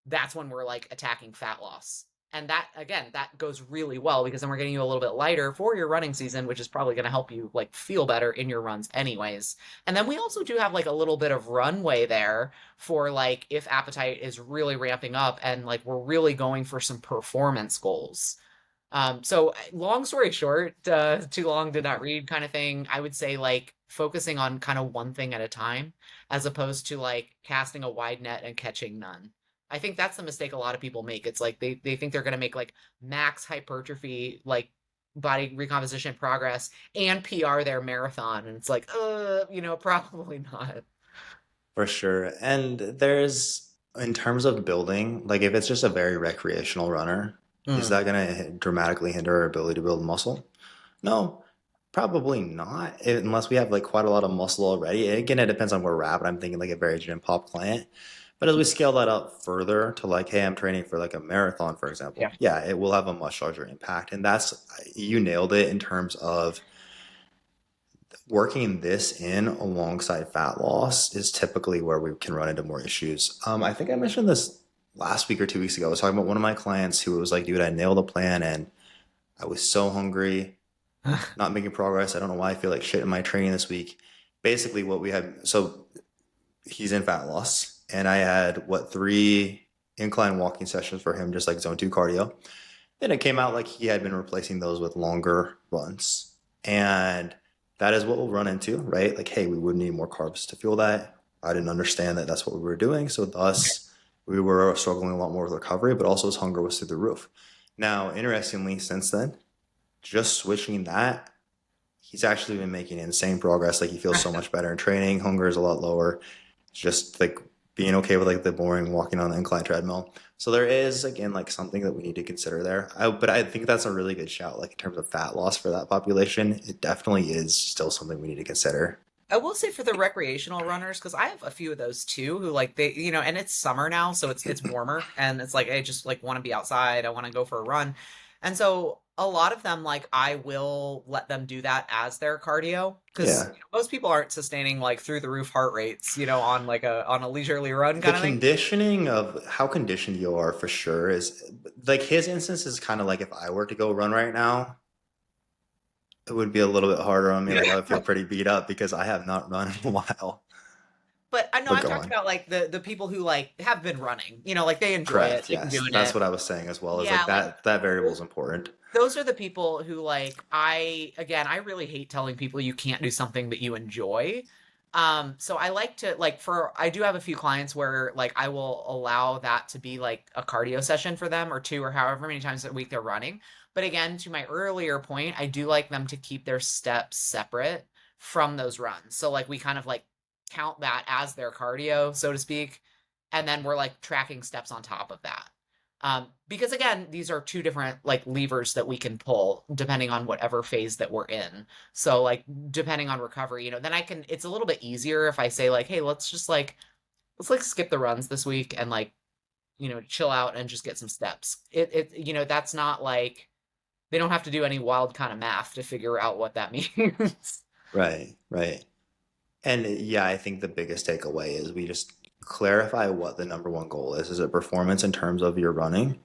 That's when we're like attacking fat loss. And that again, that goes really well because then we're getting you a little bit lighter for your running season, which is probably going to help you like feel better in your runs anyways. And then we also do have like a little bit of runway there for like if appetite is really ramping up and like we're really going for some performance goals. So long story short, too long did not read kind of thing. I would say like focusing on kind of one thing at a time, as opposed to like casting a wide net and catching none. I think that's the mistake a lot of people make. It's like they think they're gonna make like max hypertrophy, like body recomposition progress and PR their marathon. And it's like, probably not. For sure. And there's, in terms of building, like if it's just a very recreational runner, is Mm, that going to dramatically hinder our ability to build muscle? No, probably not, unless we have like quite a lot of muscle already. Again, it depends on where we're at, but I'm thinking like a very gym pop client. But as we scale that up further to like, hey, I'm training for like a marathon, for yeah. example, yeah, it will have a much larger impact. And that's, you nailed it in terms of working this in alongside fat loss is typically where we can run into more issues. I think I mentioned this last week or 2 weeks ago. I was talking about one of my clients who was like, dude, I nailed a plan and I was so hungry, not making progress. I don't know why I feel like shit in my training this week. Basically, what we had, so he's in fat loss, and I had what, three incline walking sessions for him, just like zone two cardio. Then it came out like he had been replacing those with longer runs. And that is what we'll run into, right? Like, hey, we would need more carbs to fuel that. I didn't understand that that's what we were doing. So, thus, we were struggling a lot more with recovery, but also his hunger was through the roof. Now, interestingly, since then, just switching that, he's actually been making insane progress. Like, he feels so much better in training. Hunger is a lot lower. Just like being okay with like the boring walking on the incline treadmill. So there is again like something that we need to consider there. But I think that's a really good shout. Like in terms of fat loss for that population, it definitely is still something we need to consider. I will say for the recreational runners, because I have a few of those too, who like they, and it's summer now, so it's warmer, and it's like I just like want to be outside, I want to go for a run, and so a lot of them, like, I will let them do that as their cardio because Yeah. most people aren't sustaining like through the roof heart rates, on like a leisurely run The kind of thing. conditioning of how conditioned you are for sure is like his instance is kind of like if I were to go run right now, it would be a little bit harder on me. Like I would feel pretty beat up because I have not run in a while. But I know But I'm go talking on. about like the people who like have been running, like they enjoy it, Correct. they've been Yes. doing That's it. what I was saying as well. Is Yeah, like like that variable is important. those are the people who like I really hate telling people you can't do something that you enjoy. So I like to like for I do have a few clients where like I will allow that to be like a cardio session for them or two or however many times a week they're running. But again, to my earlier point, I do like them to keep their steps separate from those runs. So like we kind of like count that as their cardio, so to speak, and then we're like tracking steps on top of that. Because again, these are two different like levers that we can pull depending on whatever phase that we're in. So like depending on recovery, then it's a little bit easier if I say like, hey, let's skip the runs this week and like, chill out and just get some steps. That's not like they don't have to do any wild kind of math to figure out what that means. Right. Right. And yeah, I think the biggest takeaway is we just clarify what the number one goal is. Is it performance in terms of your running?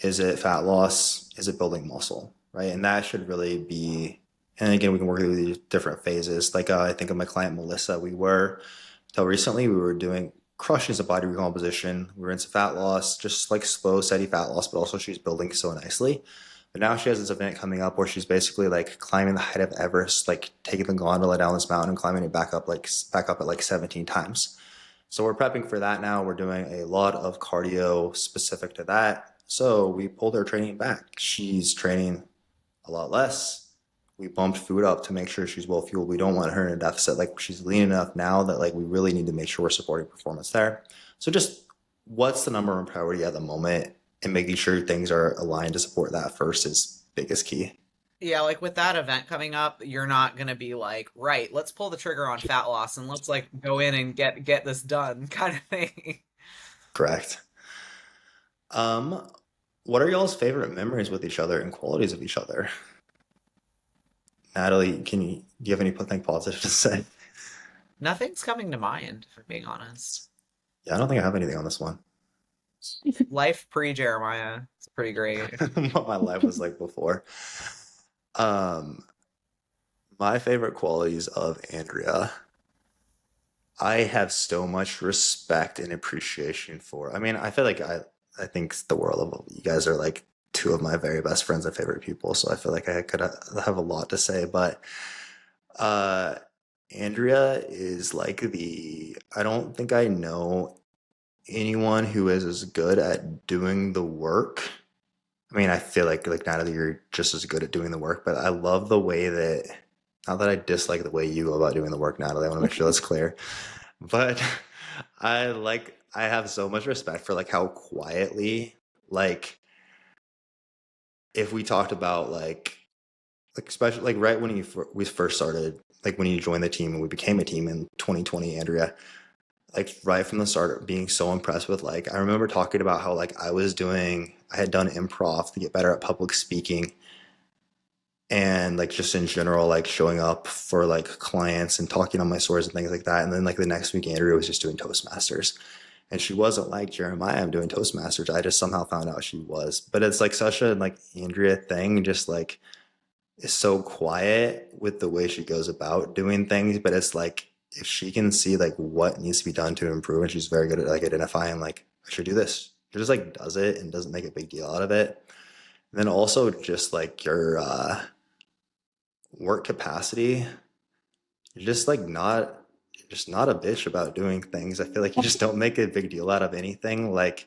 Is it fat loss? Is it building muscle? Right. And that should really be, and again, we can work through these different phases. Like I think of my client Melissa, till recently, we were doing crushing some body recomposition. We were into fat loss, just like slow, steady fat loss, but also she's building so nicely. But now she has this event coming up where she's basically like climbing the height of Everest, like taking the gondola down this mountain and climbing it back up at like 17 times. So we're prepping for that now. We're doing a lot of cardio specific to that. So we pulled her training back. She's training a lot less. We bumped food up to make sure she's well fueled. We don't want her in a deficit. Like she's lean enough now that like we really need to make sure we're supporting performance there. So just what's the number one priority at the moment and making sure things are aligned to support that first is biggest key. Yeah, like with that event coming up, you're not gonna be like, right, let's pull the trigger on fat loss and let's like go in and get this done kind of thing. Correct. Um, what are y'all's favorite memories with each other and qualities of each other? Natalie, do you have anything positive to say? Nothing's coming to mind, if I'm being honest. Yeah, I don't think I have anything on this one. Life pre-Jeremiah. It's pretty great. What my life was like before. Um, my favorite qualities of Andrea, I have so much respect and appreciation for. I mean, I feel like I think the world of you guys are like two of my very best friends and favorite people, so I feel like I could have a lot to say, but uh Andrea is like I don't think I know anyone who is as good at doing the work. I mean, I feel like Natalie, you're just as good at doing the work, but I love the way that not that I dislike the way you go about doing the work, Natalie. I want to make sure that's clear. But I have so much respect for like how quietly like if we talked about like especially like right when we first started, like when you joined the team and we became a team in 2020, Andrea, like right from the start being so impressed with like I remember talking about how like I had done improv to get better at public speaking and like just in general like showing up for like clients and talking on my stories and things like that. And then like the next week Andrea was just doing Toastmasters. And she wasn't like Jeremiah, I'm doing Toastmasters. I just somehow found out she was. But it's like such a like Andrea thing, just like is so quiet with the way she goes about doing things. But it's like if she can see like what needs to be done to improve, and she's very good at like identifying like I should do this. She just like does it and doesn't make a big deal out of it. And then also just like your work capacity, you're just not a bitch about doing things. I feel like you just don't make a big deal out of anything. Like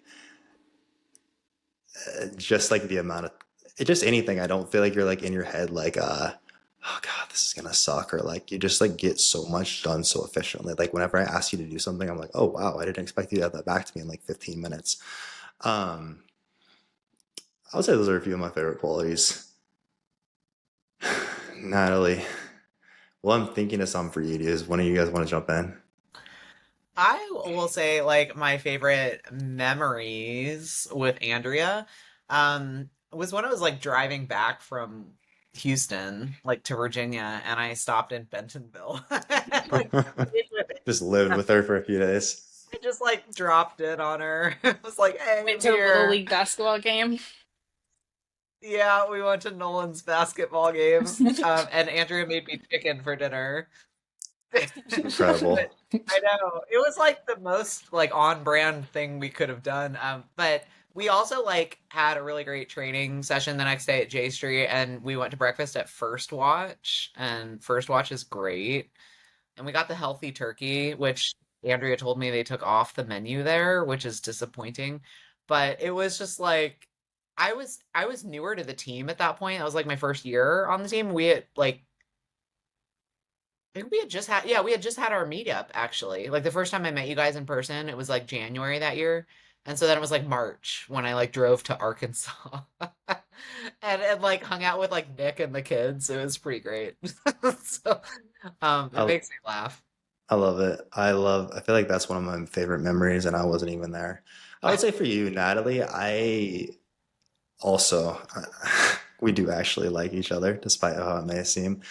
just like the amount of it, just anything. I don't feel like you're like in your head like oh god, this is gonna suck, or like you just like get so much done so efficiently. Like whenever I ask you to do something, I'm like, oh wow, I didn't expect you to have that back to me in like 15 minutes. Um, I would say those are a few of my favorite qualities. Natalie, well, I'm thinking of some for you. Does one of you guys want to jump in? I will say like my favorite memories with Andrea. was when I was like driving back from Houston, like to Virginia, and I stopped in Bentonville. And, like stayed with Just lived her. with her for a few days. I just like dropped in on her. It was like, hey, Went I'm to a little here. league basketball game. Yeah, we went to Nolan's basketball game. And Andrea made me chicken for dinner. Incredible. But I know it was like the most like on brand thing we could have done. But we also like had a really great training session the next day at J Street, and we went to breakfast at First Watch, and First Watch is great. And we got the healthy turkey, which Andrea told me they took off the menu there, which is disappointing. But it was just like I was newer to the team at that point. That was like my first year on the team. We had like I think we had just had, yeah, we had just had our meetup actually. Like the first time I met you guys in person, it was like January that year. And so then it was like March when I like drove to Arkansas and like hung out with like Nick and the kids. It was pretty great. So it I makes me laugh. I love it. I feel like that's one of my favorite memories, and I wasn't even there. I would say for you, Natalie, I also we do actually like each other, despite how it may seem.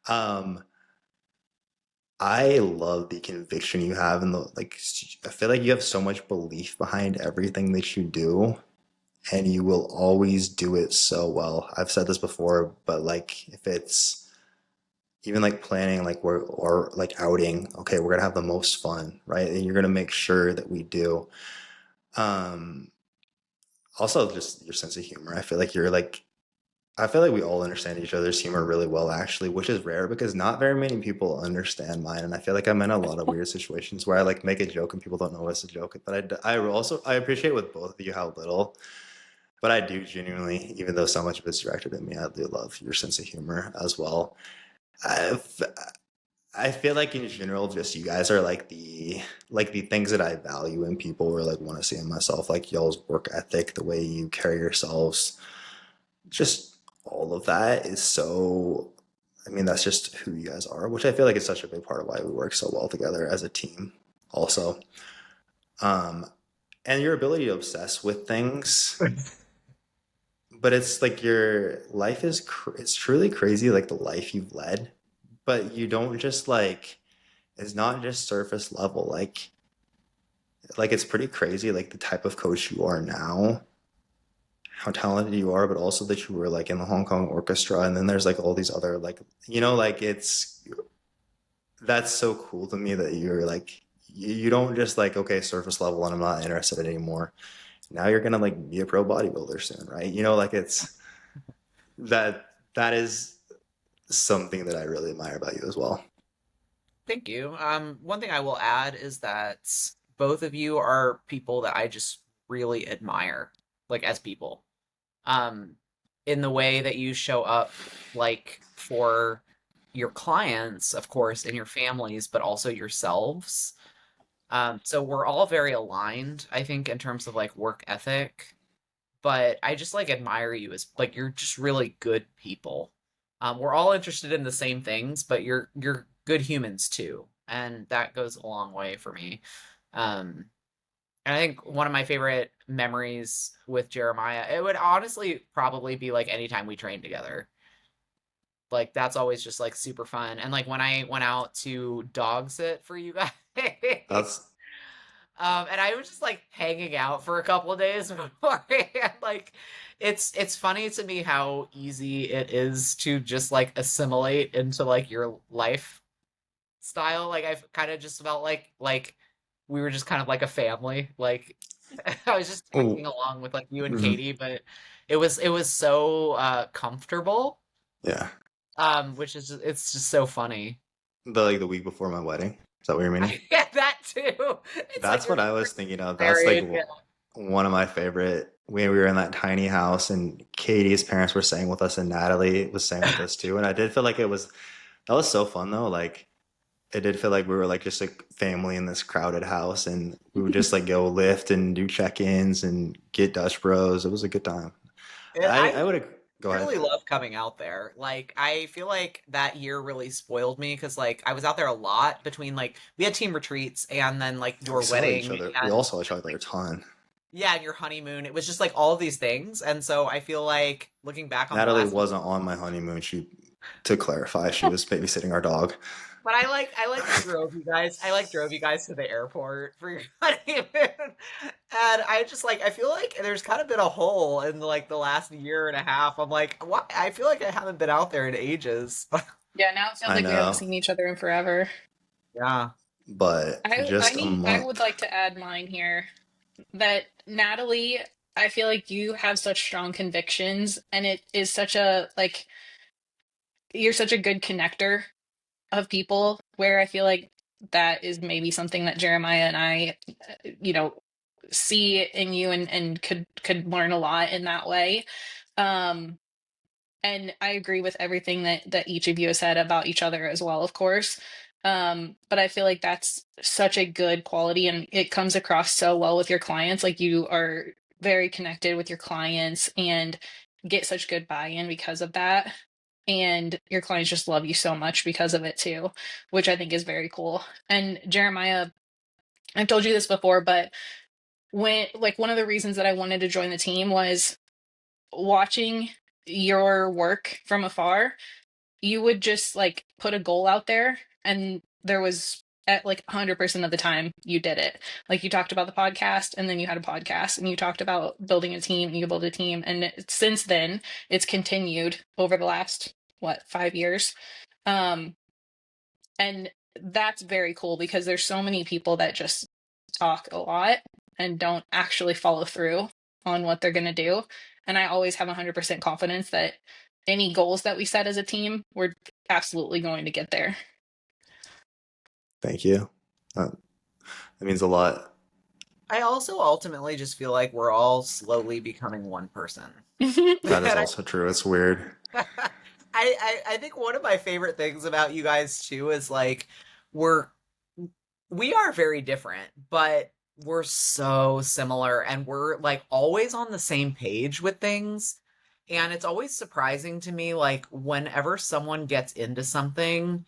Um, I love the conviction you have, and the like. I feel like you have so much belief behind everything that you do, and you will always do it so well. I've said this before, but like if it's even like planning like we're or like outing, okay, we're gonna have the most fun, right? And you're gonna make sure that we do. Um, Also just your sense of humor. I feel like we all understand each other's humor really well actually, which is rare because not very many people understand mine. And I feel like I'm in a lot of weird situations where I like make a joke and people don't know it's a joke. But I appreciate with both of you how little, but I do genuinely, even though so much of it's directed at me, I do love your sense of humor as well. I've, I feel like in general, just you guys are like the things that I value in people or like want to see in myself, like y'all's work ethic, the way you carry yourselves, just all of that is so. I mean, that's just who you guys are, which I feel like is such a big part of why we work so well together as a team. Also, um, and your ability to obsess with things, but it's like your life is it's truly crazy, like the life you've led, but you don't just like it's not just surface level. Like it's pretty crazy, like the type of coach you are now, how talented you are, but also that you were like in the Hong Kong orchestra, and then there's like all these other like like it's that's so cool to me that you're like you don't just like okay surface level and I'm not interested anymore. Now you're gonna like be a pro bodybuilder soon, right? Like it's that is something that I really admire about you as well. Thank you. One thing I will add is that both of you are people that I just really admire, like as people. Um, in the way that you show up, like for your clients, of course, and your families, but also yourselves. So we're all very aligned, I think, in terms of like work ethic. But I just like admire you as like you're just really good people. We're all interested in the same things, but you're good humans too, and that goes a long way for me. Um, and I think one of my favorite memories with Jeremiah, it would honestly probably be like anytime we trained together. Like that's always just like super fun. And like when I went out to dog sit for you guys, That's and I was just like hanging out for a couple of days beforehand. Like it's funny to me how easy it is to just like assimilate into like your lifestyle. Like I've kind of just felt like we were just kind of like a family. Like I was just oh, tagging along with like you and mhm. Katie, but it was so comfortable. Yeah. Which is it's just so funny. The week before my wedding. Is that what you're meaning? I get that too. It's like That's you're what I was thinking of. That's like married. Yeah. one of my favorite. When we were in that tiny house, and Katie's parents were staying with us, and Natalie was staying with us too. And I did feel like that was so fun though. Like it did feel like we were like just a family in this crowded house, and we would just like go lift and do check-ins and get Dutch Bros. It was a good time. I I would go ahead. really love coming out there. Like I feel like that year really spoiled me because like I was out there a lot between like we had team retreats and then like We your saw each wedding other. We and all saw each other a ton. yeah, and your honeymoon. It was just like all of these things. And so I feel like looking back on the Natalie last, wasn't on my honeymoon. To clarify, she was babysitting our dog. but I like drove you guys. I like drove you guys to the airport for your honeymoon. And I just like I feel like there's kind of been a hole in like the last year and a half. I'm like, what? I feel like I haven't been out there in ages. Yeah, now it feels I like we haven't know, seen each other in forever. Yeah. but just a I would month. like to add mine here that Natalie, I feel like you have such strong convictions and it is such a like you're such a good connector of people where I feel like that is maybe something that Jeremiah and I you know see in you and could learn a lot in that way. Um and I agree with everything that each of you has said about each other as well, of course. But I feel like that's such a good quality, and it comes across so well with your clients. Like you are very connected with your clients and get such good buy-in because of that. And your clients just love you so much because of it too, which I think is very cool. And Jeremiah, I've told you this before, but when like one of the reasons that I wanted to join the team was watching your work from afar. You would just like put a goal out there and there was at like 100% of the time you did it. Like you talked about the podcast and then you had a podcast and you talked about building a team and you build a team and since then it's continued over the last what 5 years. um and that's very cool because there's so many people that just talk a lot and don't actually follow through on what they're going to do. And I always have 100% confidence that any goals that we set as a team, we're absolutely going to get there. Thank you. That means a lot. I also ultimately just feel like we're all slowly becoming one person. That is And also true. It's weird. I think one of my favorite things about you guys too is like we're we are very different, but we're so similar and we're like always on the same page with things. And it's always surprising to me, like whenever someone gets into something,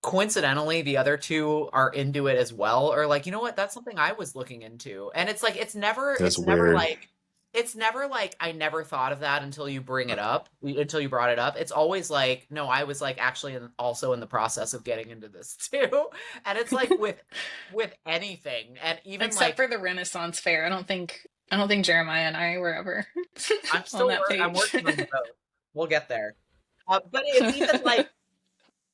coincidentally, the other two are into it as well, or like, you know what, that's something I was looking into. And it's like It's weird. it's never like I never thought of that until you bring it up, until you brought it up. It's always like, no, I was like actually also in the process of getting into this too. And it's like with anything, and even Except like for the Renaissance Fair. I don't think Jeremiah and I were ever on that I'm page. working on both. We'll get there. But it's even like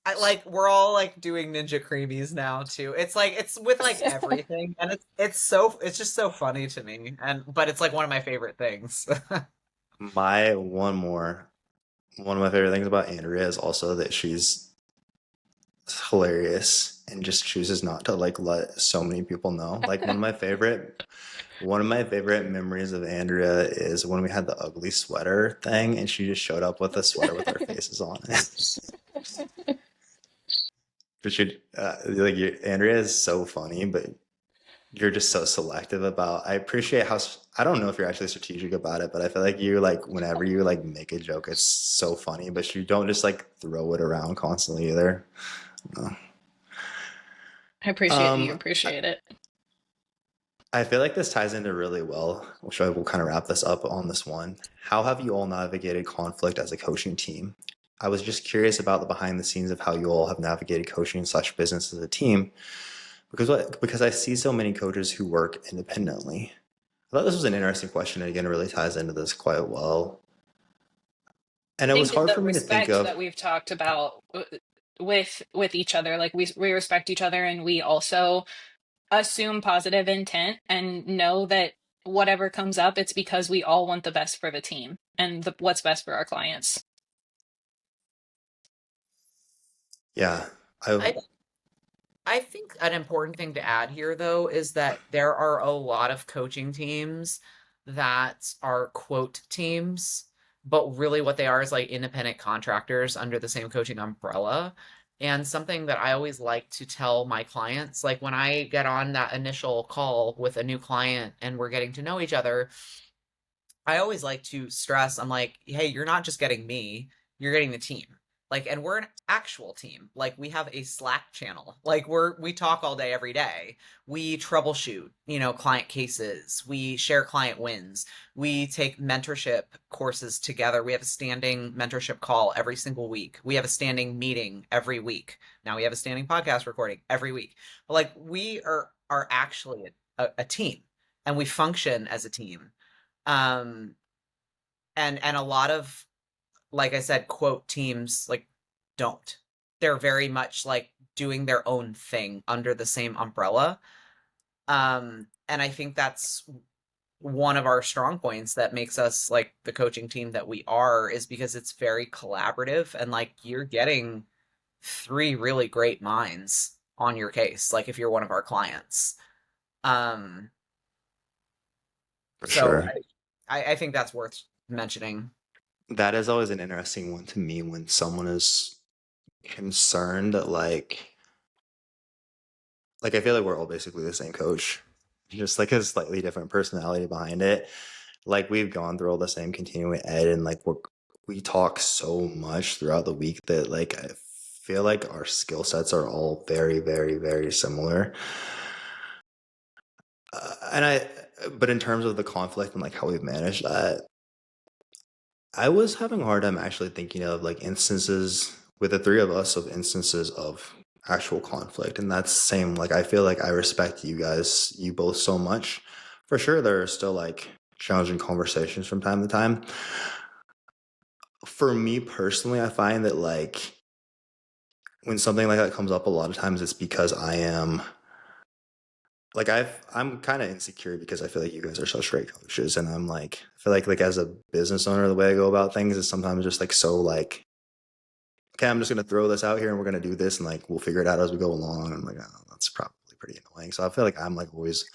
I like we're all like doing ninja creamies now too. It's like it's with like everything, and it's just so funny to me, and but it's like one of my favorite things. My one of my favorite things about Andrea is also that she's hilarious and just chooses not to like let so many people know. Like one of my favorite memories of Andrea is when we had the ugly sweater thing and she just showed up with a sweater with our faces on it. But Andrea is so funny, but you're just so selective about. I appreciate I don't know if you're actually strategic about it, but I feel like you like whenever you like make a joke, it's so funny, but you don't just like throw it around constantly either. No. I appreciate that you Um, appreciate it. I feel like this ties into really well, which I will kind of wrap this up on this one. How have you all navigated conflict as a coaching team? I was just curious about the behind the scenes of how you all have navigated coaching such business as a team, because I see so many coaches who work independently. I thought this was an interesting question, and again, it really ties into this quite well. And I it was think hard the for me to think respect of. that we've talked about with each other, like we respect each other and we also assume positive intent and know that whatever comes up, it's because we all want the best for the team and what's best for our clients. Yeah, I I I think an important thing to add here, though, is that there are a lot of coaching teams that are quote teams, but really what they are is like independent contractors under the same coaching umbrella. And something that I always like to tell my clients, like when I get on that initial call with a new client and we're getting to know each other, I always like to stress, I'm like, hey, you're not just getting me, you're getting the team. Like, and we're an actual team. Like, we have a Slack channel. Like, we talk all day, every day. We troubleshoot, client cases. We share client wins. We take mentorship courses together. We have a standing mentorship call every single week. We have a standing meeting every week. Now we have a standing podcast recording every week. But like, we are actually a team, and we function as a team. And a lot of, like I said, quote teams like don't. They're very much like doing their own thing under the same umbrella. And I think that's one of our strong points that makes us like the coaching team that we are, is because it's very collaborative, and like you're getting 3 really great minds on your case, like if you're one of our clients. Um, For so sure. I think that's worth mentioning. That is always an interesting one to me when someone is concerned that like I feel like we're all basically the same coach, just like a slightly different personality behind it. Like we've gone through all the same continuing ed, and like we talk so much throughout the week that like I feel like our skill sets are all very, very, very similar. But in terms of the conflict and like how we've managed that, I was having a hard time actually thinking of like instances with the 3 of us of instances of actual conflict. And that's the same. Like I feel like I respect you both so much. For sure, there are still like challenging conversations from time to time. For me personally, I find that like when something like that comes up, a lot of times it's because I am like I'm kind of insecure because I feel like you guys are such great coaches, and I'm like I feel like as a business owner, the way I go about things is sometimes just like so like, okay, I'm just gonna throw this out here and we're gonna do this and like we'll figure it out as we go along. And I'm like, oh, that's probably pretty annoying. So I feel like I'm like always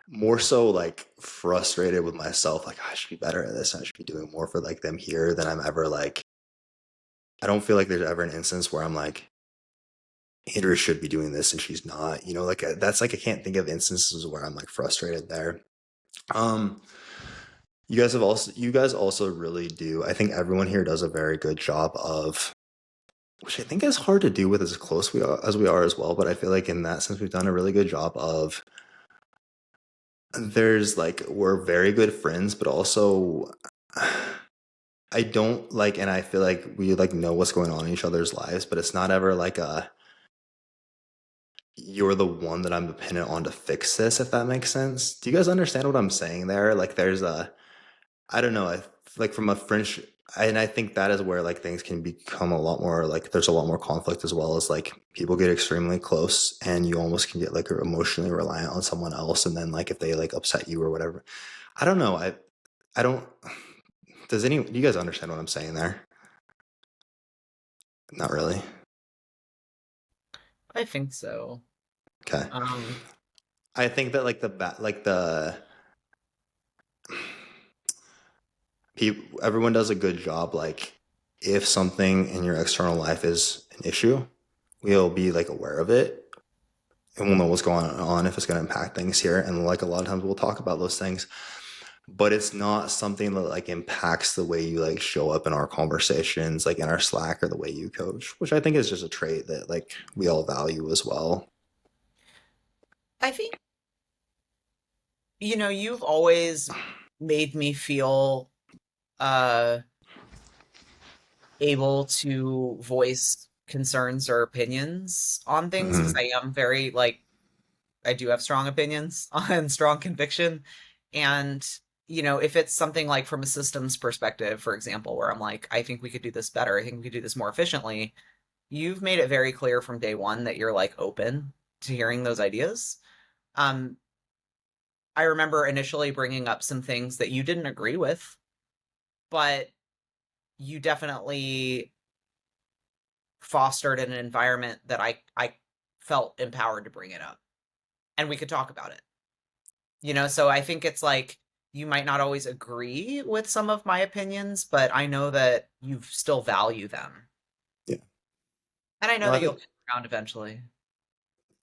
more so like frustrated with myself, like I should be better at this. I should be doing more for like them here than I'm ever like. I don't feel like there's ever an instance where I'm like, Andrea should be doing this and she's not. Like that's like I can't think of instances where I'm like frustrated there. Um, you guys also really do. I think everyone here does a very good job of, which I think is hard to do with as close we are as well. But I feel like in that sense, we've done a really good job of. There's like we're very good friends, but also I don't like, and I feel like we like know what's going on in each other's lives, but it's not ever like a you're the one that I'm dependent on to fix this, if that makes sense. Do you guys understand what I'm saying there? Like there's I don't know, like from a friendship, and I think that is where like things can become a lot more like there's a lot more conflict, as well as like people get extremely close and you almost can get like emotionally reliant on someone else, and then like if they like upset you or whatever. I don't know. I don't do you guys understand what I'm saying there? Not really. I think so. Okay. Um, I think that like everyone does a good job. Like, if something in your external life is an issue, we'll be like aware of it and we'll know what's going on, if it's going to impact things here. And like a lot of times we'll talk about those things, but it's not something that like impacts the way you like show up in our conversations, like in our Slack, or the way you coach, which I think is just a trait that like we all value as well. I think, you've always made me feel uh able to voice concerns or opinions on things, because Hmm. I am very like I do have strong opinions and strong conviction. And, if it's something like from a systems perspective, for example, where I'm like, I think we could do this better, I think we could do this more efficiently, you've made it very clear from day one that you're like open to hearing those ideas. Um, I remember initially bringing up some things that you didn't agree with, but you definitely fostered an environment that I felt empowered to bring it up, and we could talk about it. So I think it's like you might not always agree with some of my opinions, but I know that you still value them. Yeah. And I know No, I that you'll think get around eventually.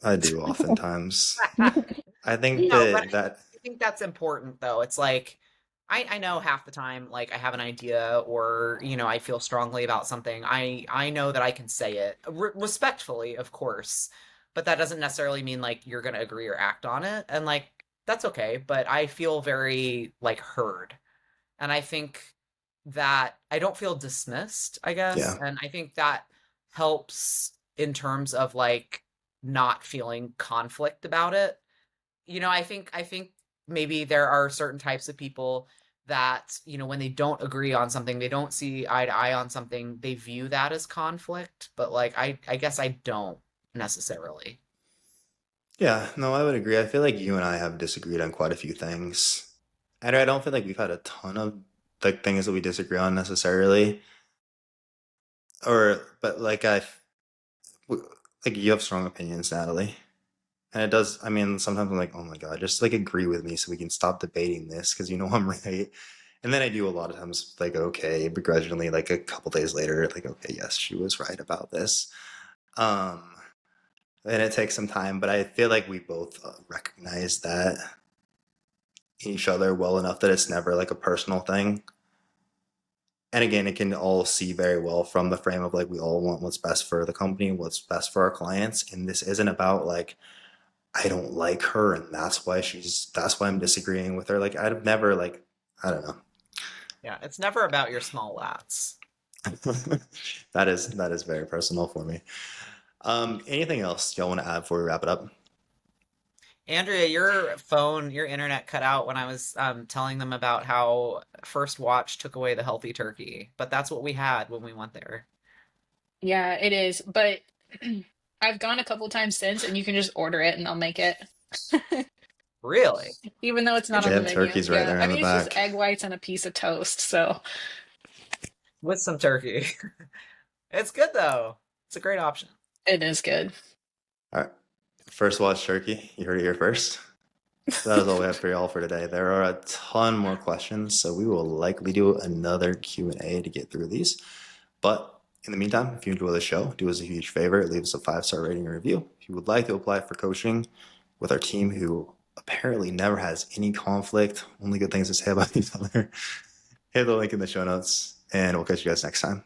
I do oftentimes. I think No, but that I think that's important though. It's like I know half the time, like I have an idea or, I feel strongly about something. I know that I can say it respectfully, of course, but that doesn't necessarily mean like you're going to agree or act on it. And like, that's okay. But I feel very like heard. And I think that I don't feel dismissed, I guess. Yeah. And I think that helps in terms of like not feeling conflict about it. I think maybe there are certain types of people that, when they don't agree on something, they don't see eye to eye on something, they view that as conflict, but like I guess I don't necessarily. Yeah, no, I would agree. I feel like you and I have disagreed on quite a few things. And I don't feel like we've had a ton of like things that we disagree on necessarily. But like like you have strong opinions, Natalie. And it does, I mean, sometimes I'm like, oh my God, just like agree with me so we can stop debating this because you know I'm right. And then I do a lot of times like, okay, begrudgingly, like a couple days later, like, okay, yes, she was right about this. Um, and it takes some time, but I feel like we both recognize that each other well enough that it's never like a personal thing. And again, it can all see very well from the frame of like we all want what's best for the company, what's best for our clients. And this isn't about like I don't like her and that's why I'm disagreeing with her. Like I've never like I don't know. Yeah, it's never about your small lats. That is very personal for me. Anything else y'all want to add before we wrap it up? Andrea, your internet cut out when I was telling them about how First Watch took away the healthy turkey, but that's what we had when we went there. Yeah, it is. But I've gone a couple times since, and you can just order it and I'll make it. Really? Even though it's not They on the have menu. turkeys right Yeah. there I in the mean, it's just back. egg whites and a piece of toast. So With some turkey. It's good though. It's a great option. it is good. All right. First watch turkey. You heard it here first. So that is all we have for y'all for today. There are a ton more questions, so we will likely do another Q&A to get through these. But in the meantime, if you enjoy the show, do us a huge favor, leave us a 5-star rating and review. If you would like to apply for coaching with our team who apparently never has any conflict, only good things to say about each other, hit the link in the show notes, and we'll catch you guys next time.